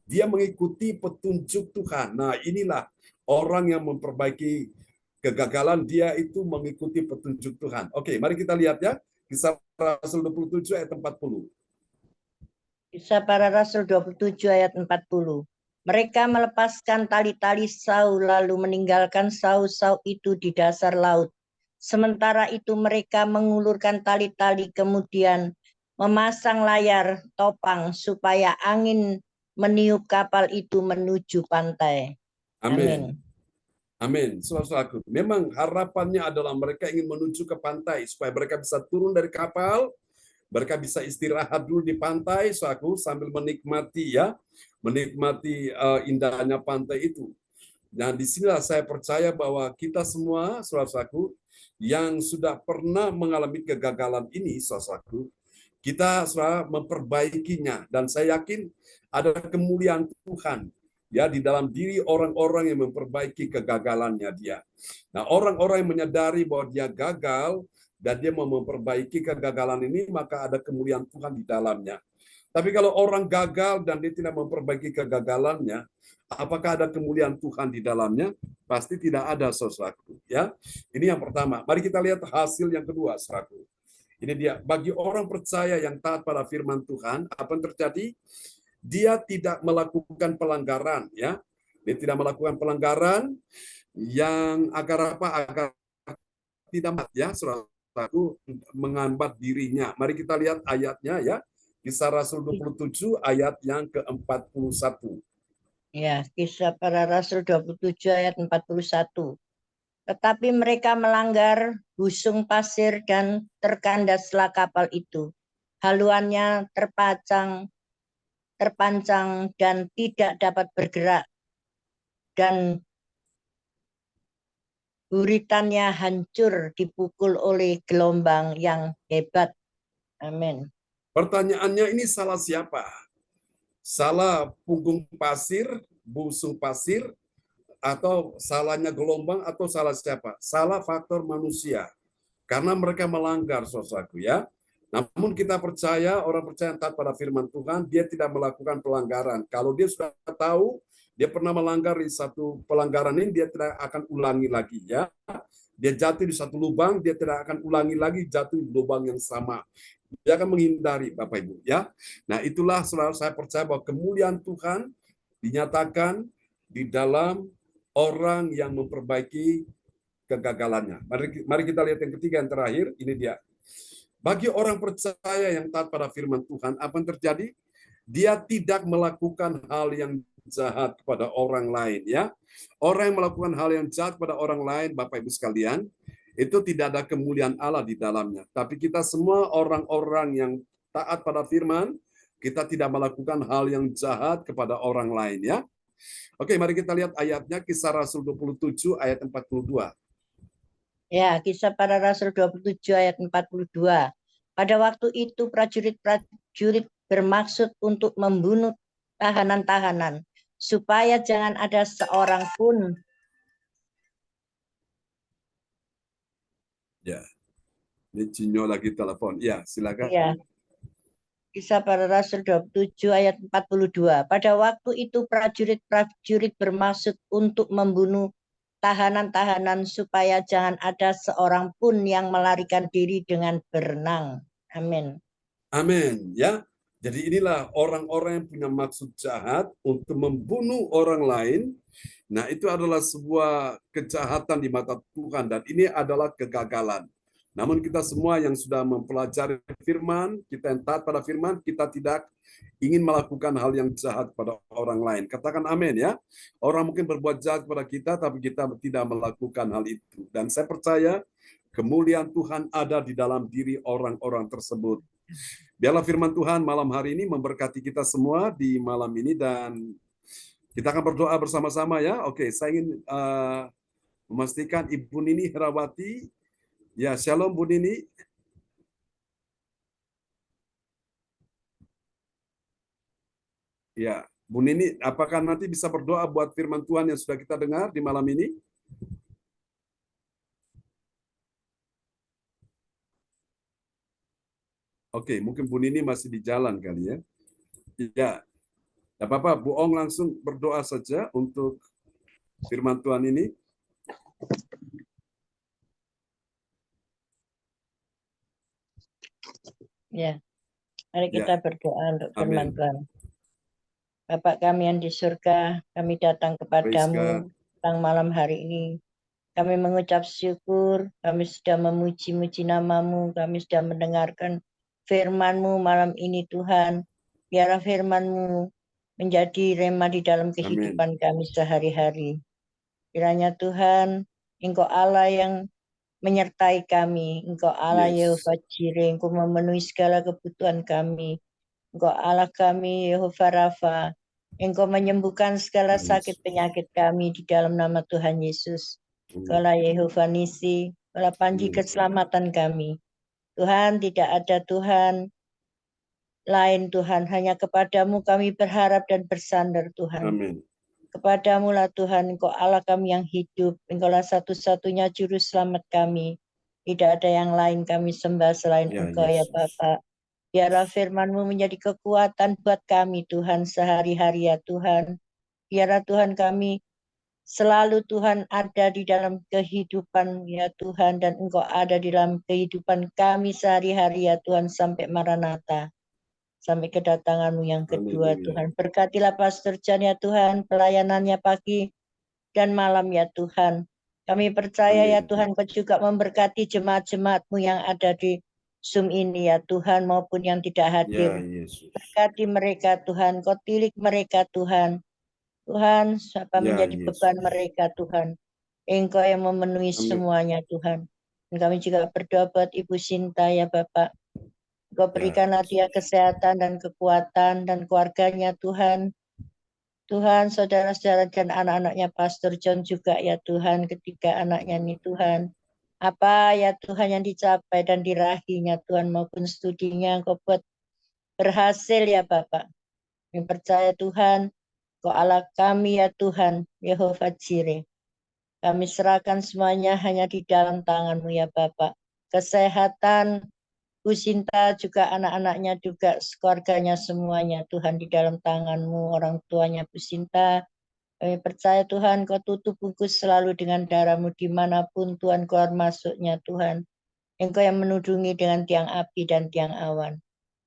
dia mengikuti petunjuk Tuhan. Nah, inilah orang yang memperbaiki kegagalan, dia itu mengikuti petunjuk Tuhan. Oke, mari kita lihat ya, Kisah Rasul 27 ayat 40. Kisah Para Rasul 27 ayat 40. Mereka melepaskan tali-tali Saul lalu meninggalkan Saul itu di dasar laut. Sementara itu mereka mengulurkan tali-tali kemudian memasang layar topang supaya angin meniup kapal itu menuju pantai. Amin. Amin. Saudara-saudaraku, memang harapannya adalah mereka ingin menuju ke pantai supaya mereka bisa turun dari kapal, mereka bisa istirahat dulu di pantai, saudaraku, sambil menikmati ya, menikmati indahnya pantai itu. Dan disinilah saya percaya bahwa kita semua, saudara-saudaraku, yang sudah pernah mengalami kegagalan ini, saudara-saudaraku, kita saudara memperbaikinya, dan saya yakin ada kemuliaan Tuhan ya di dalam diri orang-orang yang memperbaiki kegagalannya dia. Nah, orang-orang yang menyadari bahwa dia gagal dan dia mau memperbaiki kegagalan ini, maka ada kemuliaan Tuhan di dalamnya. Tapi kalau orang gagal dan dia tidak memperbaiki kegagalannya, apakah ada kemuliaan Tuhan di dalamnya? Pasti tidak ada, saudaraku. Ya, ini yang pertama. Mari kita lihat hasil yang kedua, saudaraku. Ini dia, bagi orang percaya yang taat pada firman Tuhan, apa yang terjadi? Dia tidak melakukan pelanggaran, ya. Dia tidak melakukan pelanggaran yang agar apa? Agar tidak ya, saudaraku, menghambat dirinya. Mari kita lihat ayatnya ya. Kisah Rasul 27 ayat yang ke-41. Ya, Kisah Para Rasul 27 ayat 41. Tetapi mereka melanggar busung pasir dan terkandaslah kapal itu. Haluannya terpancang dan tidak dapat bergerak, dan buritannya hancur dipukul oleh gelombang yang hebat. Amin. Pertanyaannya, ini salah siapa? Salah punggung pasir, busung pasir, atau salahnya gelombang, atau salah siapa? Salah faktor manusia. Karena mereka melanggar, saudaraku ya. Namun kita percaya, orang percaya yang taat pada firman Tuhan, dia tidak melakukan pelanggaran. Kalau dia sudah tahu, dia pernah melanggar di satu pelanggaran ini, dia tidak akan ulangi lagi ya. Dia jatuh di satu lubang, dia tidak akan ulangi lagi jatuh di lubang yang sama. Dia akan menghindari, Bapak Ibu ya. Nah, itulah saudara, saya percaya bahwa kemuliaan Tuhan dinyatakan di dalam orang yang memperbaiki kegagalannya. Mari kita lihat yang ketiga, yang terakhir. Ini dia. Bagi orang percaya yang taat pada firman Tuhan, apa yang terjadi? Dia tidak melakukan hal yang jahat kepada orang lain ya. Orang yang melakukan hal yang jahat kepada orang lain, Bapak Ibu sekalian, itu tidak ada kemuliaan Allah di dalamnya. Tapi kita semua orang-orang yang taat pada firman, kita tidak melakukan hal yang jahat kepada orang lain ya. Oke, mari kita lihat ayatnya, Kisah Rasul 27 ayat 42. Ya, Kisah Para Rasul 27 ayat 42. Pada waktu itu prajurit-prajurit bermaksud untuk membunuh tahanan-tahanan, supaya jangan ada seorang pun. Ya, ini Cinyo lagi telepon. Ya, silakan. Ya, Kisah Para Rasul 27 ayat 42. Pada waktu itu prajurit-prajurit bermaksud untuk membunuh tahanan-tahanan, supaya jangan ada seorang pun yang melarikan diri dengan berenang. Amin. Amin ya. Jadi inilah orang-orang yang punya maksud jahat untuk membunuh orang lain. Nah, itu adalah sebuah kejahatan di mata Tuhan, dan ini adalah kegagalan. Namun kita semua yang sudah mempelajari firman, kita yang taat pada firman, kita tidak ingin melakukan hal yang jahat pada orang lain. Katakan amin ya. Orang mungkin berbuat jahat kepada kita, tapi kita tidak melakukan hal itu. Dan saya percaya kemuliaan Tuhan ada di dalam diri orang-orang tersebut. Biarlah firman Tuhan malam hari ini memberkati kita semua di malam ini, dan kita akan berdoa bersama-sama ya. Oke, saya ingin memastikan Ibu Nini Herawati. Ya, shalom Bu Nini. Ya, Bu Nini, apakah nanti bisa berdoa buat firman Tuhan yang sudah kita dengar di malam ini? Oke, mungkin Bu Nini masih di jalan kali ya. Ya, tidak apa-apa, Bu Ong langsung berdoa saja untuk firman Tuhan ini. Ya, mari kita berdoa untuk firman Amin. Tuhan. Bapak kami yang di surga, kami datang Praise kepadamu God. tentang malam hari ini. Kami mengucap syukur, kami sudah memuji-muji namamu, kami sudah mendengarkan firman-Mu malam ini Tuhan. Biarlah firman-Mu menjadi rema di dalam kehidupan kami sehari-hari. Kiranya Tuhan, Engkau Allah yang menyertai kami, Engkau Allah Yes. Yehova Jireh, Engkau memenuhi segala kebutuhan kami. Engkau Allah kami Yehova Rafa, Engkau menyembuhkan segala Yes. sakit penyakit kami di dalam nama Tuhan Yesus. Engkaulah Yehova Nisi, Engkaulah panji Yes. keselamatan kami. Tuhan, tidak ada Tuhan lain Tuhan, hanya kepadamu kami berharap dan bersandar Tuhan. Amin. Kepadamu lah Tuhan, Engkau Allah kami yang hidup, Engkaulah satu-satunya juru selamat kami. Tidak ada yang lain kami sembah selain Ya, Engkau ya Yesus. Bapa. Biarlah firman-Mu menjadi kekuatan buat kami Tuhan sehari-hari ya Tuhan. Biarlah Tuhan kami Selalu Tuhan ada di dalam kehidupan ya Tuhan, dan Engkau ada di dalam kehidupan kami sehari-hari ya Tuhan, sampai Maranatha, sampai kedatangan-Mu yang kedua Haleluya. Tuhan. Berkatilah Pastor John ya Tuhan, pelayanannya pagi dan malam ya Tuhan. Kami percaya ya Amin. Tuhan, Kau juga memberkati jemaat-jemaat-Mu yang ada di Zoom ini ya Tuhan, maupun yang tidak Ya hadir. Yesus. Berkati mereka Tuhan, Kau tilik mereka Tuhan. Tuhan, siapa Ya menjadi beban Yesus. mereka Tuhan. Engkau yang memenuhi Amin. semuanya Tuhan. Dan kami juga berdoa buat Ibu Sinta ya Bapak. Engkau Ya berikanlah dia Yesus. kesehatan dan kekuatan dan keluarganya Tuhan. Tuhan, saudara-saudara dan anak-anaknya Pastor John juga ya Tuhan, ketiga anaknya nih Tuhan. Apa ya Tuhan yang dicapai dan dirahinya Tuhan, maupun studinya Engkau buat berhasil ya Bapak. Kami percaya Tuhan, Kau Allah kami ya Tuhan, Yehova Jireh. Kami serahkan semuanya hanya di dalam tangan-Mu ya Bapak. Kesehatan Bu Sinta juga anak-anaknya juga keluarganya semuanya Tuhan di dalam tangan-Mu, orang tuanya Bu Sinta. Kami percaya Tuhan, Kau tutup bungkus selalu dengan darah-Mu dimanapun Tuhan keluar masuknya Tuhan. Engkau yang menudungi dengan tiang api dan tiang awan.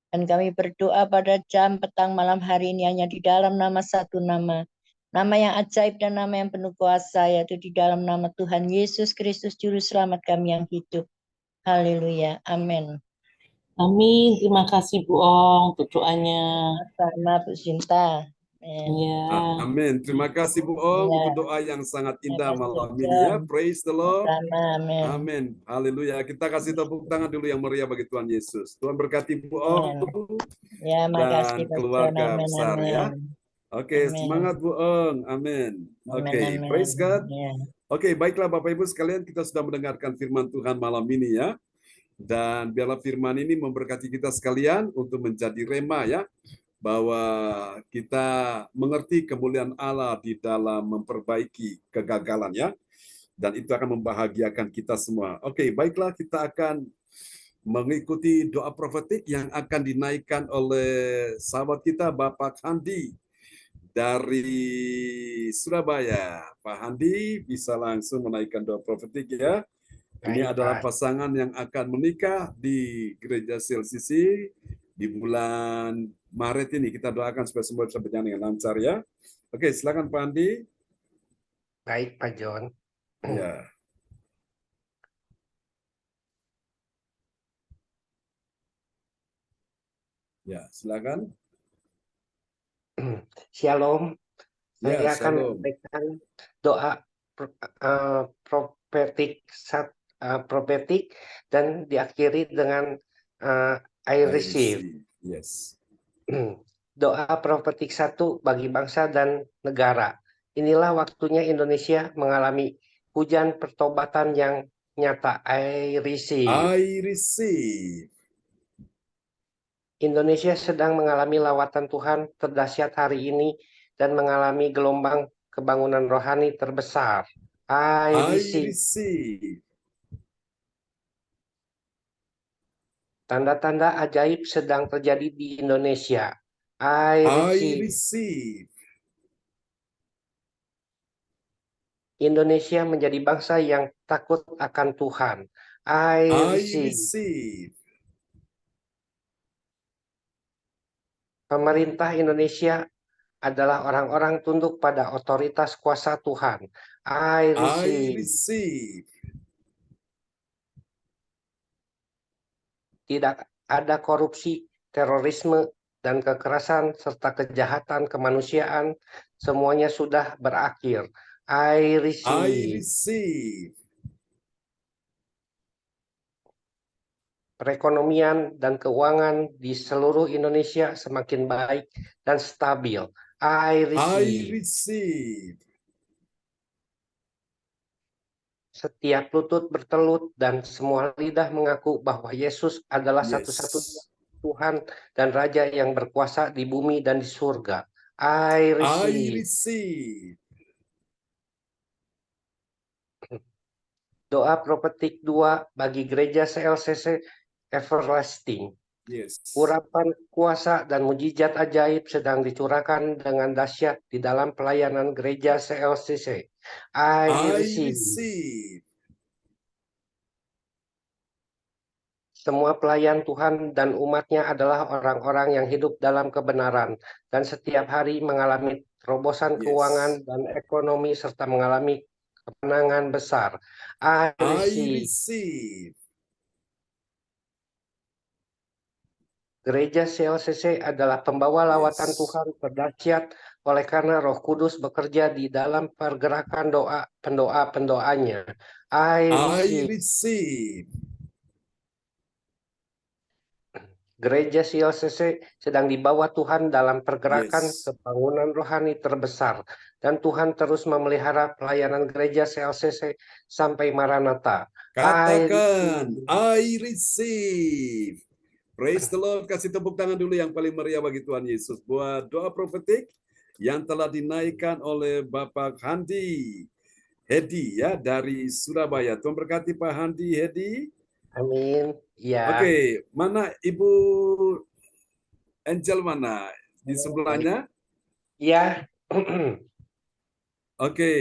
Dan kami berdoa pada jam petang malam hari ini hanya di dalam nama satu nama. Nama yang ajaib dan nama yang penuh kuasa, yaitu di dalam nama Tuhan Yesus Kristus Juru Selamat kami yang hidup. Haleluya. Amin. Amin. Terima kasih Bu Ong untuk doanya. Sama Bu Sinta. Amin. Ya. Amin. Terima kasih Bu Ong Ya. untuk doa yang sangat indah Terima kasih, malam ini ya. John. Praise the Lord. Sama, amin. Amin. Haleluya. Kita kasih tepuk tangan dulu yang meriah bagi Tuhan Yesus. Tuhan berkati Bu Ong Amin. Ya, makasih dan Pastor. keluarga Amin, besar ya. amin. Oke, Amin. semangat Bu Ong. Amin. Oke, Amin, amin. praise God. Ya. Oke, baiklah Bapak Ibu sekalian, kita sudah mendengarkan firman Tuhan malam ini ya. Dan biarlah firman ini memberkati kita sekalian untuk menjadi rema ya. Bahwa kita mengerti kemuliaan Allah di dalam memperbaiki kegagalan ya. Dan itu akan membahagiakan kita semua. Oke, baiklah kita akan mengikuti doa profetik yang akan dinaikkan oleh sahabat kita Bapak Handi dari Surabaya. Pak Handi bisa langsung menaikkan doa profetik ya. Ini Baik, adalah Pak. pasangan yang akan menikah di Gereja CLCC di bulan Maret ini. Kita doakan supaya semua bisa berjalan dengan lancar ya. Oke, silakan Pak Andi. Baik, Pak John. Ya. Ya, silakan. Shalom. Ya, Saya akan shalom. memberikan doa profetik dan diakhiri dengan I I receive. Yes. Doa profetik 1 bagi bangsa dan negara. Inilah waktunya Indonesia mengalami hujan pertobatan yang nyata. I receive. I receive. Indonesia sedang mengalami lawatan Tuhan terdahsyat hari ini dan mengalami gelombang kebangunan rohani terbesar. I I receive. receive. Tanda-tanda ajaib sedang terjadi di Indonesia. I I receive. receive. Indonesia menjadi bangsa yang takut akan Tuhan. I I receive. receive. Pemerintah Indonesia adalah orang-orang tunduk pada otoritas kuasa Tuhan. I I receive. receive. Tidak ada korupsi, terorisme, dan kekerasan serta kejahatan kemanusiaan. Semuanya sudah berakhir. I I receive. receive. Perekonomian dan keuangan di seluruh Indonesia semakin baik dan stabil. I I receive. receive. Setiap lutut bertelut dan semua lidah mengaku bahwa Yesus adalah satu-satunya Yes. Tuhan dan Raja yang berkuasa di bumi dan di surga. I I receive. receive. Doa profetik 2 bagi gereja CLCC Everlasting. Yes. Urapan kuasa dan mujizat ajaib sedang dicurahkan dengan dahsyat di dalam pelayanan gereja CLCC. I I receive. receive. Semua pelayan Tuhan dan umatnya adalah orang-orang yang hidup dalam kebenaran dan setiap hari mengalami terobosan Yes. keuangan dan ekonomi serta mengalami kemenangan besar. I I receive. receive. Gereja CLCC adalah pembawa lawatan Yes. Tuhan terdahsyat oleh karena Roh Kudus bekerja di dalam pergerakan pendoa-pendoanya. I I receive. receive. Gereja CLCC sedang dibawa Tuhan dalam pergerakan Yes. pembangunan rohani terbesar dan Tuhan terus memelihara pelayanan gereja CLCC sampai Maranatha. I Katakan, receive. I receive. Praise the Lord. Kasih tepuk tangan dulu yang paling meriah bagi Tuhan Yesus. Buat doa profetik yang telah dinaikkan oleh Bapak Handi Hedi ya dari Surabaya. Tuhan berkati Pak Handi Hedi. Amin. Ya. Oke, mana Ibu Angel mana? Di sebelahnya? Ya. Oke.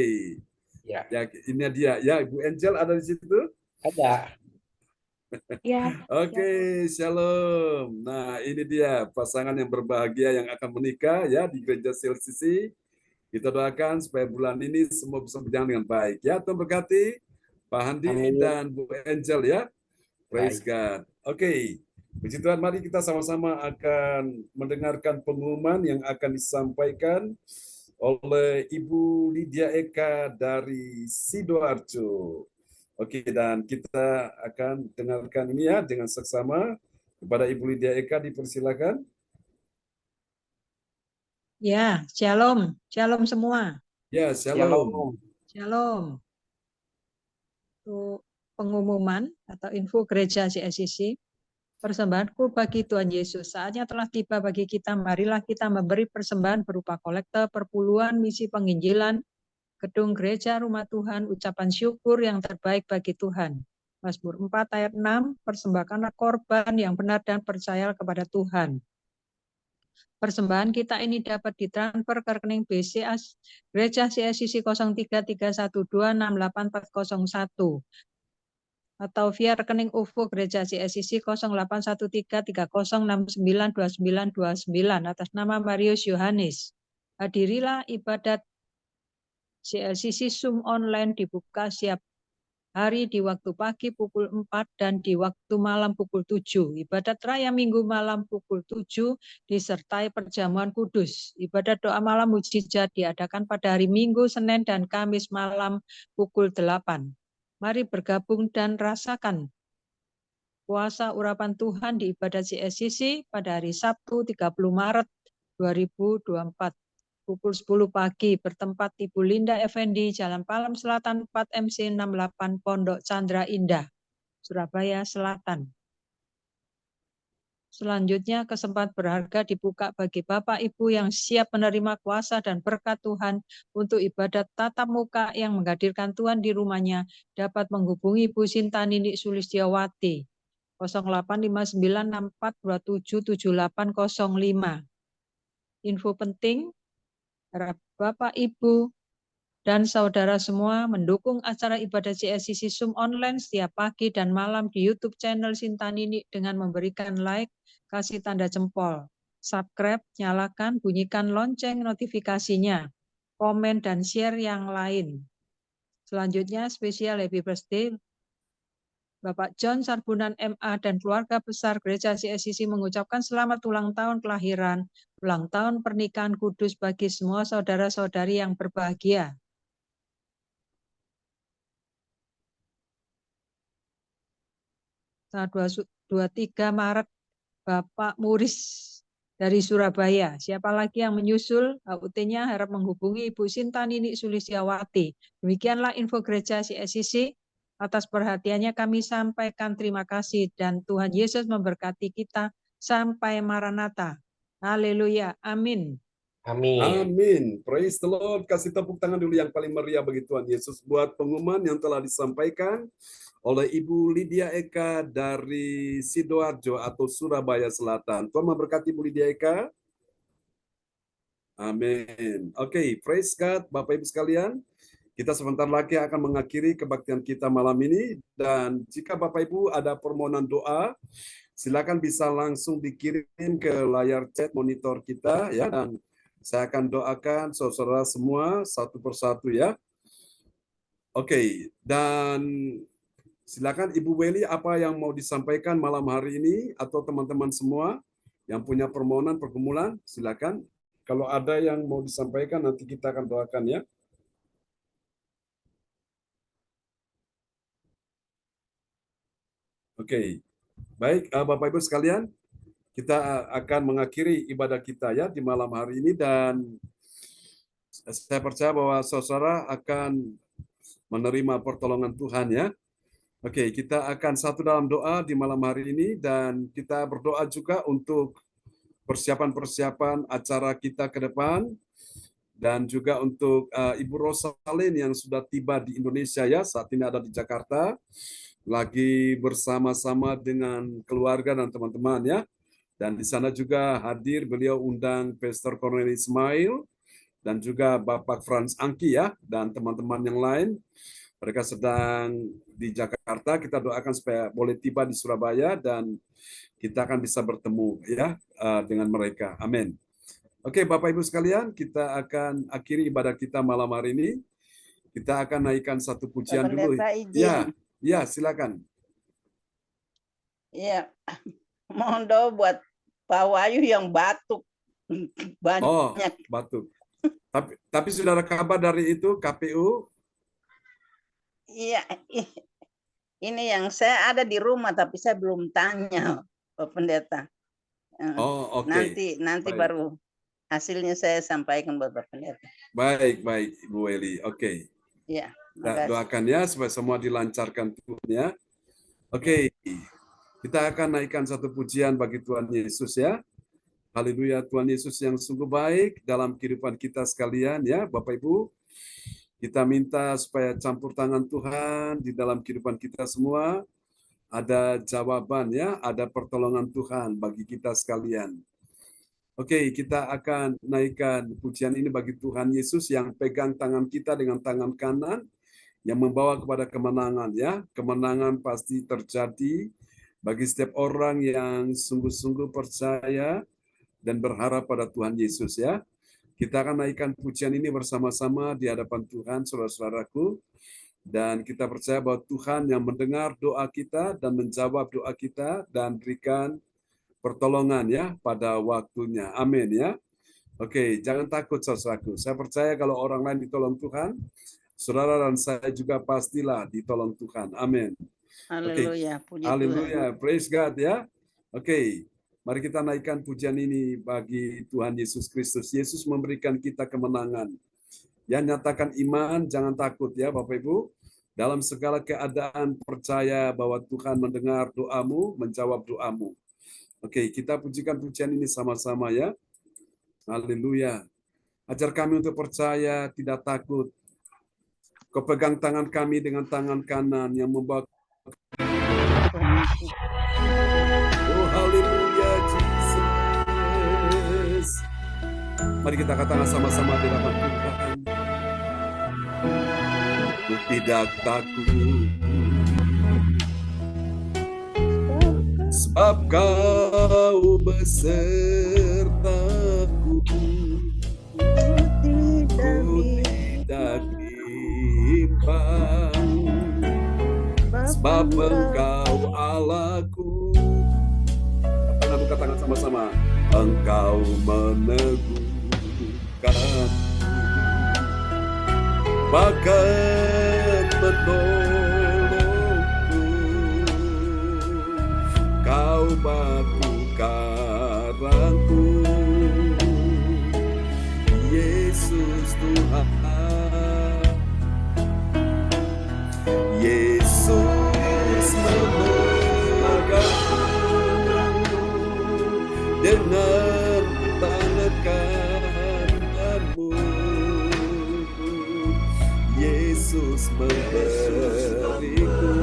Ya. Ya, ini dia. Ya, Ibu Angel ada di situ? Ada. Ya, Oke, shalom. Nah, ini dia pasangan yang berbahagia yang akan menikah ya di gereja CLCC. Kita doakan supaya bulan ini semua bisa berjalan dengan baik. Ya, Tuhan berkati Pak Handi Amin. dan Bu Angel ya. Praise Baik. God. Oke, puji Tuhan, mari kita sama-sama akan mendengarkan pengumuman yang akan disampaikan oleh Ibu Lydia Eka dari Sidoarjo. Oke, dan kita akan dengarkan ini ya dengan seksama. Kepada Ibu Lydia Eka dipersilakan. Ya, shalom, shalom semua. Ya, shalom. Shalom. Shalom. Untuk pengumuman atau info gereja CSCC, persembahanku bagi Tuhan Yesus. Saatnya telah tiba bagi kita, marilah kita memberi persembahan berupa kolekte, perpuluhan, misi penginjilan, gedung gereja, rumah Tuhan, ucapan syukur yang terbaik bagi Tuhan. Mazmur 4 ayat 6, persembahkanlah korban yang benar dan percaya kepada Tuhan. Persembahan kita ini dapat ditransfer ke rekening BCA Gereja CSCC 0331268401 atau via rekening UFO Gereja CSCC 081330692929 atas nama Marius Yohanes. Hadirilah ibadat CSCC Zoom online dibuka siap hari di waktu pagi pukul 4 dan di waktu malam pukul 7. Ibadat raya minggu malam pukul 7 disertai perjamuan kudus. Ibadat doa malam mujizat diadakan pada hari Minggu, Senin, dan Kamis malam pukul 8. Mari bergabung dan rasakan kuasa urapan Tuhan di ibadat CSCC pada hari Sabtu 30 Maret 2024. Pukul 10 pagi bertempat Ibu Linda Effendi, Jalan Palem Selatan 4 MC 68 Pondok Chandra Indah, Surabaya Selatan. Selanjutnya kesempatan berharga dibuka bagi Bapak Ibu yang siap menerima kuasa dan berkat Tuhan untuk ibadat tatap muka yang menghadirkan Tuhan di rumahnya dapat menghubungi Ibu Sinta Nini Sulistiawati 085942777805. Info penting, harap Bapak, Ibu, dan saudara semua mendukung acara ibadah CSCC Zoom online setiap pagi dan malam di YouTube channel Sinta Nini dengan memberikan like, kasih tanda jempol, subscribe, nyalakan, bunyikan lonceng notifikasinya, komen, dan share yang lain. Selanjutnya spesial happy birthday Bapak John Sarbunan MA dan keluarga besar Gereja CSCC mengucapkan selamat ulang tahun kelahiran, ulang tahun pernikahan kudus bagi semua saudara-saudari yang berbahagia. Tanggal 23 Maret, Bapak Muris dari Surabaya. Siapa lagi yang menyusul? HUT-nya harap menghubungi Ibu Sinta Nini Sulistiawati. Demikianlah info Gereja CSCC. Atas perhatiannya kami sampaikan terima kasih dan Tuhan Yesus memberkati kita sampai Maranatha. Haleluya. Amin. Amin. Amin. Praise the Lord. Kasih tepuk tangan dulu yang paling meriah bagi Tuhan Yesus buat pengumuman yang telah disampaikan oleh Ibu Lydia Eka dari Sidoarjo atau Surabaya Selatan. Tuhan memberkati Ibu Lydia Eka. Amin. Oke, praise God, Bapak Ibu sekalian. Kita sebentar lagi akan mengakhiri kebaktian kita malam ini. Dan jika Bapak Ibu ada permohonan doa, silakan bisa langsung dikirim ke layar chat monitor kita ya. Dan saya akan doakan saudara semua satu persatu ya. Oke, dan silakan Ibu Welly apa yang mau disampaikan malam hari ini atau teman-teman semua yang punya permohonan pergumulan, silakan. Kalau ada yang mau disampaikan nanti kita akan doakan ya. Oke, baik Bapak Ibu sekalian, kita akan mengakhiri ibadah kita ya di malam hari ini dan saya percaya bahwa saudara akan menerima pertolongan Tuhan ya. Oke, kita akan satu dalam doa di malam hari ini dan kita berdoa juga untuk persiapan-persiapan acara kita ke depan dan juga untuk Ibu Rosalin yang sudah tiba di Indonesia ya, saat ini ada di Jakarta, lagi bersama-sama dengan keluarga dan teman-teman ya. Dan di sana juga hadir beliau undang Pastor Cornelius Ismail dan juga Bapak Franz Angki ya, dan teman-teman yang lain. Mereka sedang di Jakarta, kita doakan supaya boleh tiba di Surabaya dan kita akan bisa bertemu ya dengan mereka. Amin. Oke, Bapak Ibu sekalian, kita akan akhiri ibadah kita malam hari ini. Kita akan naikkan satu pujian dulu. Ya, silakan. Iya, mohon doa buat Pak Wahyu yang batuk banyak. Oh, batuk. Tapi sudah ada kabar dari itu KPU? Iya, ini yang saya ada di rumah tapi saya belum tanya Pak Pendeta. Oh, oke. Nanti baik. baru hasilnya saya sampaikan buat Pak Pendeta. Baik, Ibu Welly. Oke. Iya. Doakan ya supaya semua dilancarkan Tuhan ya. Oke. Kita akan naikkan satu pujian bagi Tuhan Yesus ya. Haleluya, Tuhan Yesus yang sungguh baik dalam kehidupan kita sekalian ya, Bapak Ibu. Kita minta supaya campur tangan Tuhan di dalam kehidupan kita semua. Ada jawaban ya, ada pertolongan Tuhan bagi kita sekalian. Oke, kita akan naikkan pujian ini bagi Tuhan Yesus yang pegang tangan kita dengan tangan kanan, yang membawa kepada kemenangan ya. Kemenangan pasti terjadi bagi setiap orang yang sungguh-sungguh percaya dan berharap pada Tuhan Yesus ya. Kita akan naikkan pujian ini bersama-sama di hadapan Tuhan, saudara-saudaraku. Dan kita percaya bahwa Tuhan yang mendengar doa kita dan menjawab doa kita dan berikan pertolongan ya pada waktunya. Amin ya. Oke, jangan takut saudaraku. Saya percaya kalau orang lain ditolong Tuhan, saudara dan saya juga pastilah ditolong Tuhan. Amin. Haleluya, puji Haleluya, praise God ya. Oke, mari kita naikkan pujian ini bagi Tuhan Yesus Kristus. Yesus memberikan kita kemenangan. Ya, nyatakan iman, jangan takut ya Bapak Ibu. Dalam segala keadaan percaya bahwa Tuhan mendengar doamu, menjawab doamu. Oke, kita pujikan pujian ini sama-sama ya. Haleluya. Ajar kami untuk percaya, tidak takut. Kau pegang tangan kami dengan tangan kanan yang membawa. Oh, haleluya, Jesus. Mari kita katakan sama-sama di hadapan Tuhan. Aku tidak takut, sebab Kau besertaku. Ku tidak bimbang, sebab Engkau Allahku. Katakan sama-sama. Engkau meneguhkan, bahkan menolongku. Kau batu karangku, Yesus Tuhan. Yesus memegangku dengan tangan kananmu. Yesus memberiku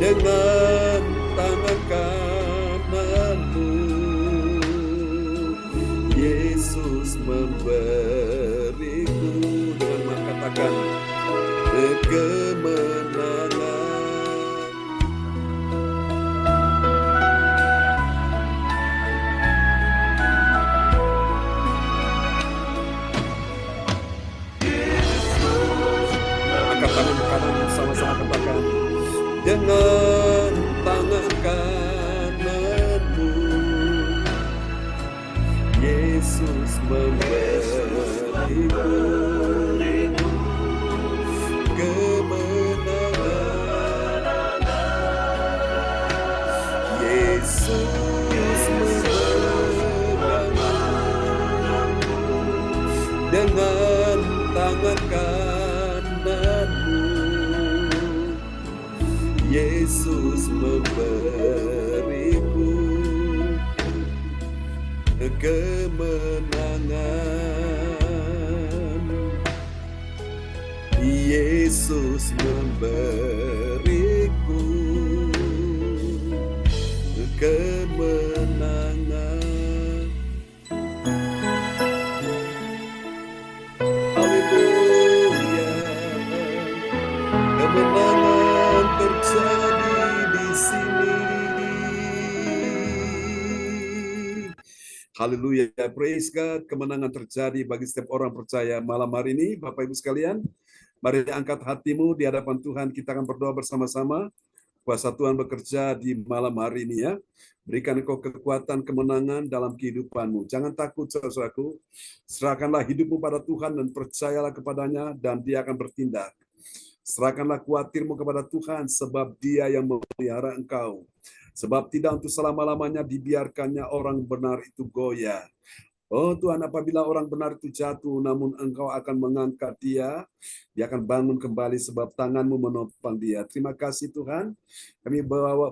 dengan tangan kananmu. Yesus memberiku, dengan katakan, kemenangan. Angkat tangan kanan, sama-sama katakan, dengan tangan kananmu. Yesus memberiku kemenangan. Yesus memegangku dengan tangan kananmu. Yesus memberiku kemenangan. Yesus memberiku kemenangan. Haleluya. Kemenangan terjadi di sini. Haleluya, praise God. Kemenangan terjadi bagi setiap orang percaya malam hari ini. Bapak Ibu sekalian, mari angkat hatimu di hadapan Tuhan. Kita akan berdoa bersama-sama. Kuasa Tuhan bekerja di malam hari ini ya. Berikan engkau kekuatan, kemenangan dalam kehidupanmu. Jangan takut, saudaraku. Serahkanlah hidupmu pada Tuhan dan percayalah kepadanya dan Dia akan bertindak. Serahkanlah khawatirmu kepada Tuhan sebab Dia yang memelihara engkau. Sebab tidak untuk selama-lamanya dibiarkannya orang benar itu goyah. Oh Tuhan, apabila orang benar itu jatuh, namun Engkau akan mengangkat dia akan bangun kembali sebab tangan-Mu menopang dia. Terima kasih Tuhan, kami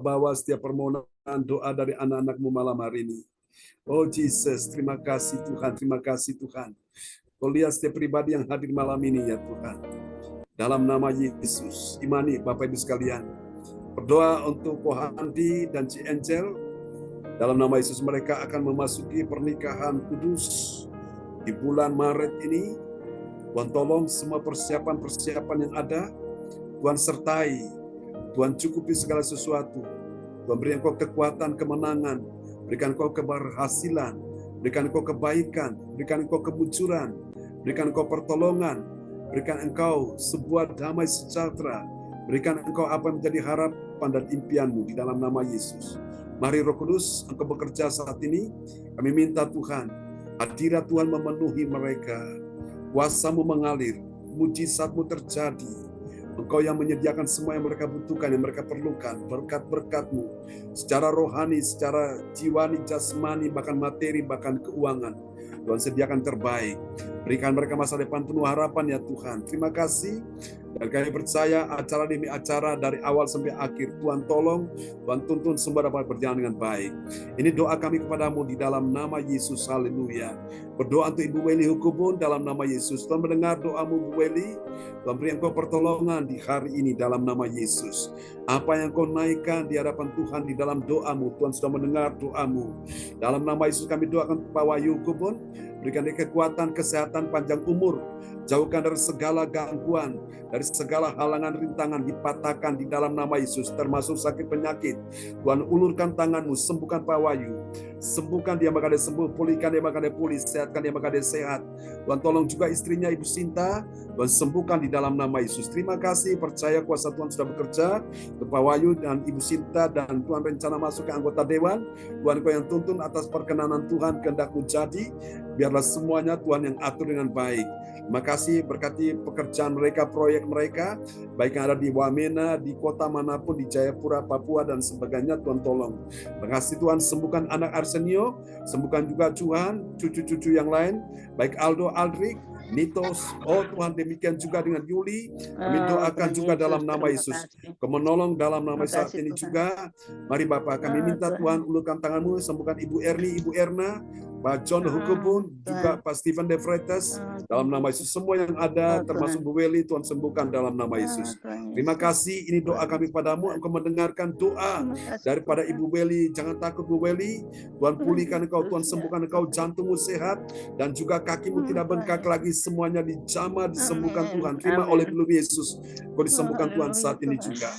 bawa setiap permohonan doa dari anak-anak-Mu malam hari ini. Oh Jesus, terima kasih Tuhan, terima kasih Tuhan. Kau lihat setiap pribadi yang hadir malam ini ya Tuhan. Dalam nama Yesus, imani Bapak Ibu sekalian. Berdoa untuk Ko Handi dan Ci Angel. Dalam nama Yesus mereka akan memasuki pernikahan kudus di bulan Maret ini. Tuhan tolong semua persiapan-persiapan yang ada. Tuhan sertai. Tuhan cukupi segala sesuatu. Tuhan beri engkau kekuatan, kemenangan. Berikan engkau keberhasilan. Berikan engkau kebaikan. Berikan engkau kemunculan. Berikan engkau pertolongan. Berikan engkau sebuah damai sejahtera. Berikan engkau apa yang menjadi harapan dan impianmu di dalam nama Yesus. Mari Roh Kudus, Engkau bekerja saat ini. Kami minta Tuhan, hadirat Tuhan memenuhi mereka. Kuasa-Mu mengalir, mujizat-Mu terjadi. Engkau yang menyediakan semua yang mereka butuhkan, yang mereka perlukan. Berkat-berkat-Mu secara rohani, secara jiwani, jasmani, bahkan materi, bahkan keuangan. Tuhan sediakan terbaik. Berikan mereka masa depan penuh harapan ya Tuhan. Terima kasih. Dan kami percaya acara demi acara dari awal sampai akhir. Tuhan tolong, Tuhan tuntun semua dapat berjalan dengan baik. Ini doa kami kepadamu di dalam nama Yesus. Haleluya. Berdoa untuk Ibu Weli Hukubun dalam nama Yesus. Tuhan mendengar doamu Ibu Weli. Tuhan beri engkau pertolongan di hari ini dalam nama Yesus. Apa yang kau naikkan di hadapan Tuhan di dalam doamu, Tuhan sudah mendengar doamu. Dalam nama Yesus kami doakan Pak Wahyu Hukubun. Berikan dia kekuatan, kesehatan, panjang umur. Jauhkan dari segala gangguan, dari segala halangan, rintangan, dipatahkan di dalam nama Yesus, termasuk sakit penyakit. Tuhan ulurkan tanganmu, sembuhkan Pak Wahyu. Sembuhkan dia maka dia sembuh, pulihkan dia maka dia pulih, sehatkan dia maka dia sehat. Tuhan tolong juga istrinya Ibu Sinta, Tuhan sembuhkan di dalam nama Yesus. Terima kasih, percaya kuasa Tuhan sudah bekerja untuk Pak Wahyu dan Ibu Sinta, dan Tuhan rencana masuk ke anggota dewan. Tuhan Kau yang tuntun atas perkenanan Tuhan, kehendak-Mu jadi. Biarlah semuanya Tuhan yang atur dengan baik. Terima kasih, berkati pekerjaan mereka, proyek mereka, baik yang ada di Wamena, di kota manapun, di Jayapura, Papua, dan sebagainya. Tuhan tolong. Terima kasih Tuhan, sembuhkan anak Arsenio, sembuhkan juga Tuhan, cucu-cucu yang lain, baik Aldo, Aldrik, Nitos. Oh Tuhan, demikian juga dengan Yuli. Kami doakan juga dalam nama Yesus. Kau menolong dalam nama saat ini juga. Mari Bapak, kami minta Tuhan, ulurkan tanganmu, sembuhkan Ibu Erni, Ibu Erna, Pak John Hukubun, juga Pak Stephen De Freitas, dalam nama Yesus. Semua yang ada, termasuk Bu Weli, Tuhan sembuhkan dalam nama Yesus. Terima kasih, ini doa kami padamu, Engkau mendengarkan doa daripada Ibu Weli. Jangan takut Bu Weli, Tuhan pulihkan engkau, Tuhan sembuhkan engkau, jantungmu sehat, dan juga kakimu tidak bengkak lagi, semuanya dijamah, disembuhkan Tuhan. Terima oleh peluru Yesus, Engkau disembuhkan Tuhan saat ini juga.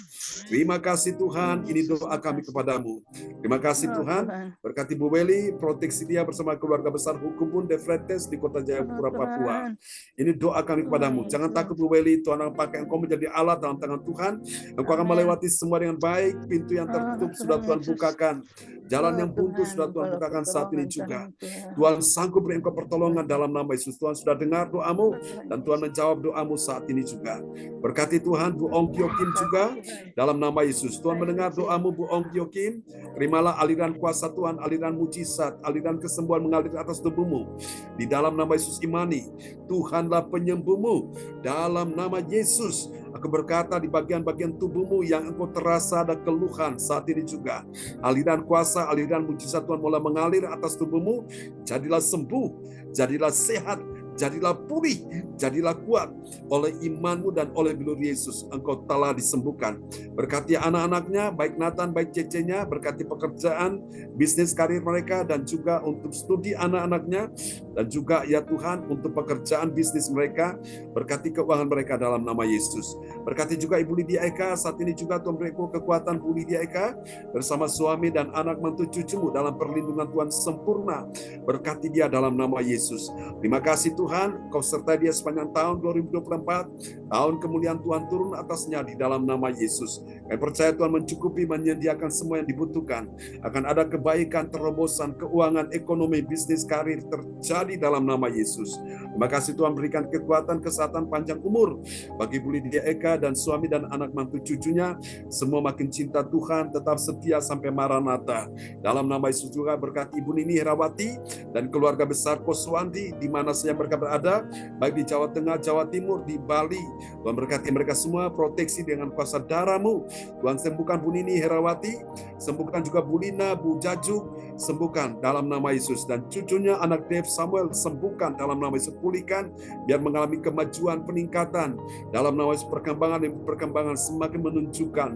Terima kasih Tuhan, ini doa kami kepadamu. Terima kasih Tuhan, berkati Bu Weli, proteksi dia bersama keluarga besar Hukubun De Freitas di Kota Jayapura, Papua. Ini doa kami kepadamu. Jangan takut Bu Weli, Tuhan akan pakai engkau menjadi alat dalam tangan Tuhan. Engkau akan melewati semua dengan baik, pintu yang tertutup sudah Tuhan bukakan. Jalan yang buntu sudah Tuhan bukakan saat ini juga. Tuhan sanggup beri engkau pertolongan dalam nama Yesus. Tuhan sudah dengar doamu dan Tuhan menjawab doamu saat ini juga. Berkati Tuhan Bu Ong Kyo Kim juga dalam nama Yesus. Tuhan mendengar doamu Bu Ong Kyo Kim. Terimalah aliran kuasa Tuhan, aliran mujizat, aliran kesembuhan mengalir atas tubuhmu. Di dalam nama Yesus imani, Tuhanlah penyembuhmu. Dalam nama Yesus, aku berkata di bagian-bagian tubuhmu yang engkau terasa ada keluhan saat ini juga. Aliran kuasa, aliran mujizat Tuhan mulai mengalir atas tubuhmu. Jadilah sembuh, jadilah sehat, jadilah pulih, jadilah kuat oleh imanmu dan oleh bilur Yesus. Engkau telah disembuhkan. Berkati anak-anaknya, baik Nathan, baik Cece-nya, berkati pekerjaan, bisnis karir mereka, dan juga untuk studi anak-anaknya, dan juga ya Tuhan untuk pekerjaan bisnis mereka, berkati keuangan mereka dalam nama Yesus. Berkati juga Ibu Lydia Eka, saat ini juga Tuhan beri kekuatan Bu Lydia Eka, bersama suami dan anak mantu cucumu dalam perlindungan Tuhan sempurna. Berkati dia dalam nama Yesus. Terima kasih Tuhan, Kau sertai dia sepanjang tahun 2024, tahun kemuliaan Tuhan turun atasnya di dalam nama Yesus. Kami percaya Tuhan mencukupi, menyediakan semua yang dibutuhkan. Akan ada kebaikan, terobosan, keuangan, ekonomi, bisnis, karir terjadi dalam nama Yesus. Terima kasih Tuhan berikan kekuatan, kesehatan, panjang umur bagi Bu Lydia Eka dan suami dan anak mantu cucunya. Semua makin cinta Tuhan, tetap setia sampai Maranatha. Dalam nama Yesus juga berkati Ibu Nini Herawati dan keluarga besar Koswandi di mana saja mereka berada, baik di Jawa Tengah, Jawa Timur, di Bali. Tuhan berkati mereka semua, proteksi dengan kuasa darah-Mu. Tuhan sembuhkan Bu Nini Herawati, sembuhkan juga Bu Lina, Bu Jajuk, sembuhkan dalam nama Yesus. Dan cucunya anak Dave Samuel, sembuhkan dalam nama Yesus, pulihkan, biar mengalami kemajuan, peningkatan. Dalam nama Yesus, perkembangan semakin menunjukkan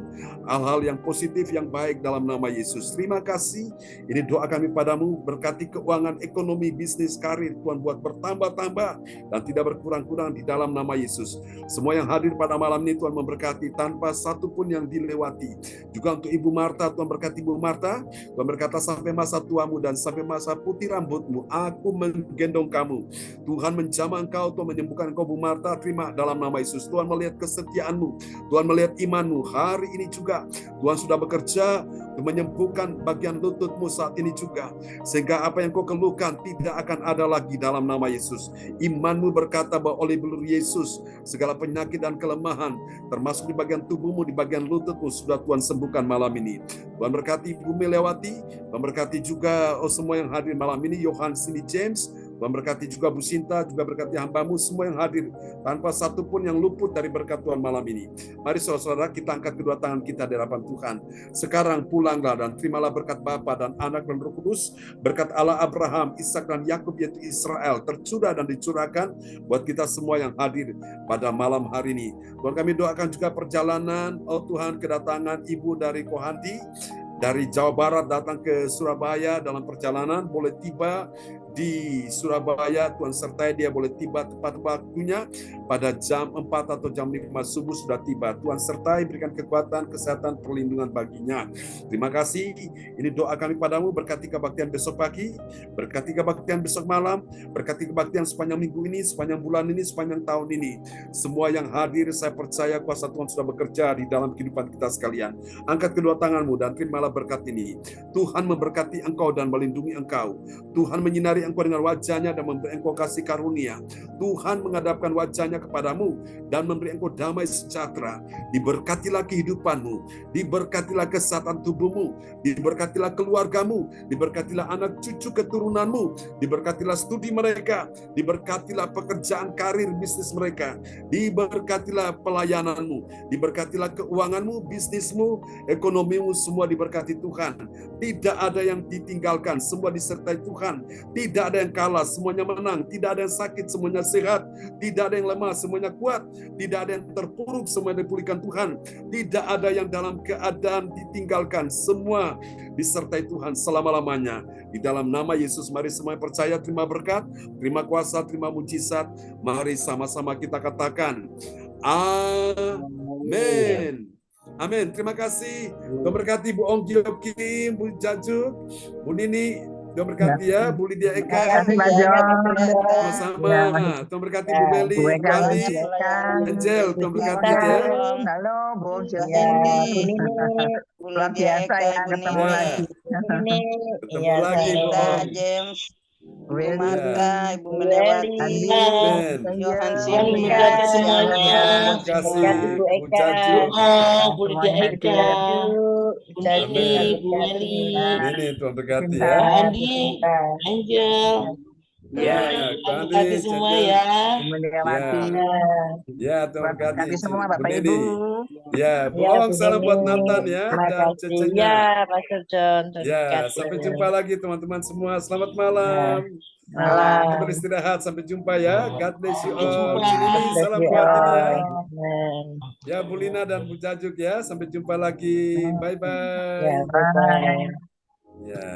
hal-hal yang positif, yang baik dalam nama Yesus. Terima kasih, ini doa kami padamu, berkati keuangan, ekonomi, bisnis, karir, Tuhan buat bertambah-tambah dan tidak berkurang-kurang di dalam nama Yesus. Semua yang hadir pada malam ini Tuhan memberkati tanpa satu pun yang dilewati. Juga untuk Ibu Marta, Tuhan berkati Ibu Marta. Tuhan berkata sampai masa tuamu dan sampai masa putih rambutmu, aku menggendong kamu. Tuhan menjamah engkau, Tuhan menyembuhkan engkau Bu Marta. Terima dalam nama Yesus. Tuhan melihat kesetiaanmu, Tuhan melihat imanmu. Hari ini juga Tuhan sudah bekerja untuk menyembuhkan bagian lututmu saat ini juga. Sehingga apa yang kau keluhkan tidak akan ada lagi dalam nama Yesus. Imanmu berkata bahwa oleh bilur Yesus segala penyakit dan kelemahan termasuk di bagian tubuhmu, di bagian lututmu sudah Tuhan sembuhkan malam ini. Tuhan berkati Ibu Melewati, Tuhan berkati juga semua yang hadir malam ini, Yohan Cindy James. Tuhan berkati juga Bu Sinta, juga berkati hamba-Mu semua yang hadir, tanpa satu pun yang luput dari berkat Tuhan malam ini. Mari saudara-saudara kita angkat kedua tangan kita di hadapan Tuhan. Sekarang pulanglah dan terimalah berkat Bapa dan Anak dan Roh Kudus, berkat Allah Abraham, Ishak dan Yakub yaitu Israel, tercurah dan dicurahkan buat kita semua yang hadir pada malam hari ini. Tuhan kami doakan juga perjalanan, oh Tuhan, kedatangan Ibu dari Kohanti, dari Jawa Barat datang ke Surabaya dalam perjalanan, boleh tiba di Surabaya, Tuhan sertai dia boleh tiba tepat waktunya pada jam 4 atau jam 5 subuh sudah tiba. Tuhan sertai, berikan kekuatan, kesehatan, perlindungan baginya. Terima kasih. Ini doa kami padamu, berkati kebaktian besok pagi, berkati kebaktian besok malam, berkati kebaktian sepanjang minggu ini, sepanjang bulan ini, sepanjang tahun ini. Semua yang hadir, saya percaya kuasa Tuhan sudah bekerja di dalam kehidupan kita sekalian. Angkat kedua tanganmu dan terimalah berkat ini. Tuhan memberkati engkau dan melindungi engkau. Tuhan menyinari engkau dengan wajahnya dan memberi engkau kasih karunia. Tuhan menghadapkan wajahnya kepadamu dan memberi engkau damai sejahtera. Diberkatilah kehidupanmu, diberkatilah kesehatan tubuhmu, diberkatilah keluargamu, diberkatilah anak cucu keturunanmu, diberkatilah studi mereka, diberkatilah pekerjaan karir bisnis mereka, diberkatilah pelayananmu, diberkatilah keuanganmu, bisnismu, ekonomimu, semua diberkati Tuhan. Tidak ada yang ditinggalkan, semua disertai Tuhan. Tidak ada yang kalah, semuanya menang. Tidak ada yang sakit, semuanya sehat. Tidak ada yang lemah, semuanya kuat. Tidak ada yang terpuruk, semuanya dipulihkan Tuhan. Tidak ada yang dalam keadaan ditinggalkan. Semua disertai Tuhan selama-lamanya. Di dalam nama Yesus, mari semua yang percaya terima berkat, terima kuasa, terima mujizat. Mari sama-sama kita katakan, amin. Amin. Terima kasih. Tuhan berkati Bu Ong Kim, Bu Jajuk, Bu Nini. Tuhan berkati ya, Bu Lydia Eka. Sama-sama. Tuhan berkati Bu Meli, Bu Ali, Angel. Tuhan berkati ya. Halo, Bu Luar biasa ya ketemu lagi. Ketemu lagi, Bu Ong. James, Bu Marta, Ibu Melewati, Amin. Johan Saling Silvia, menjaga semuanya. Terima kasih, Bu Jajuk. Bu Lydia Eka, Bu Nini, Bu Meli, Ini Tuhan berkati ya. Bu Andi, Angel. Ya, Tuhan Andi, berkati semua Angel. ya. Ya, Tuhan berkati. Berkati semua Bu Bapak Nini. Ibu. Ya, Bu Ong, salam buat Nathan ya dan cecenya. Pastor John. Ya, sampai jumpa lagi teman-teman semua. Selamat malam. Malam. Kita beristirahat. Sampai jumpa ya. God bless you Sampai all. jumpa. Bu Nini, salam buat ini ya. Amen. Ya, Bu Lina dan Bu Jajuk ya. Sampai jumpa lagi. Bye-bye. Ya, bye-bye. Ya.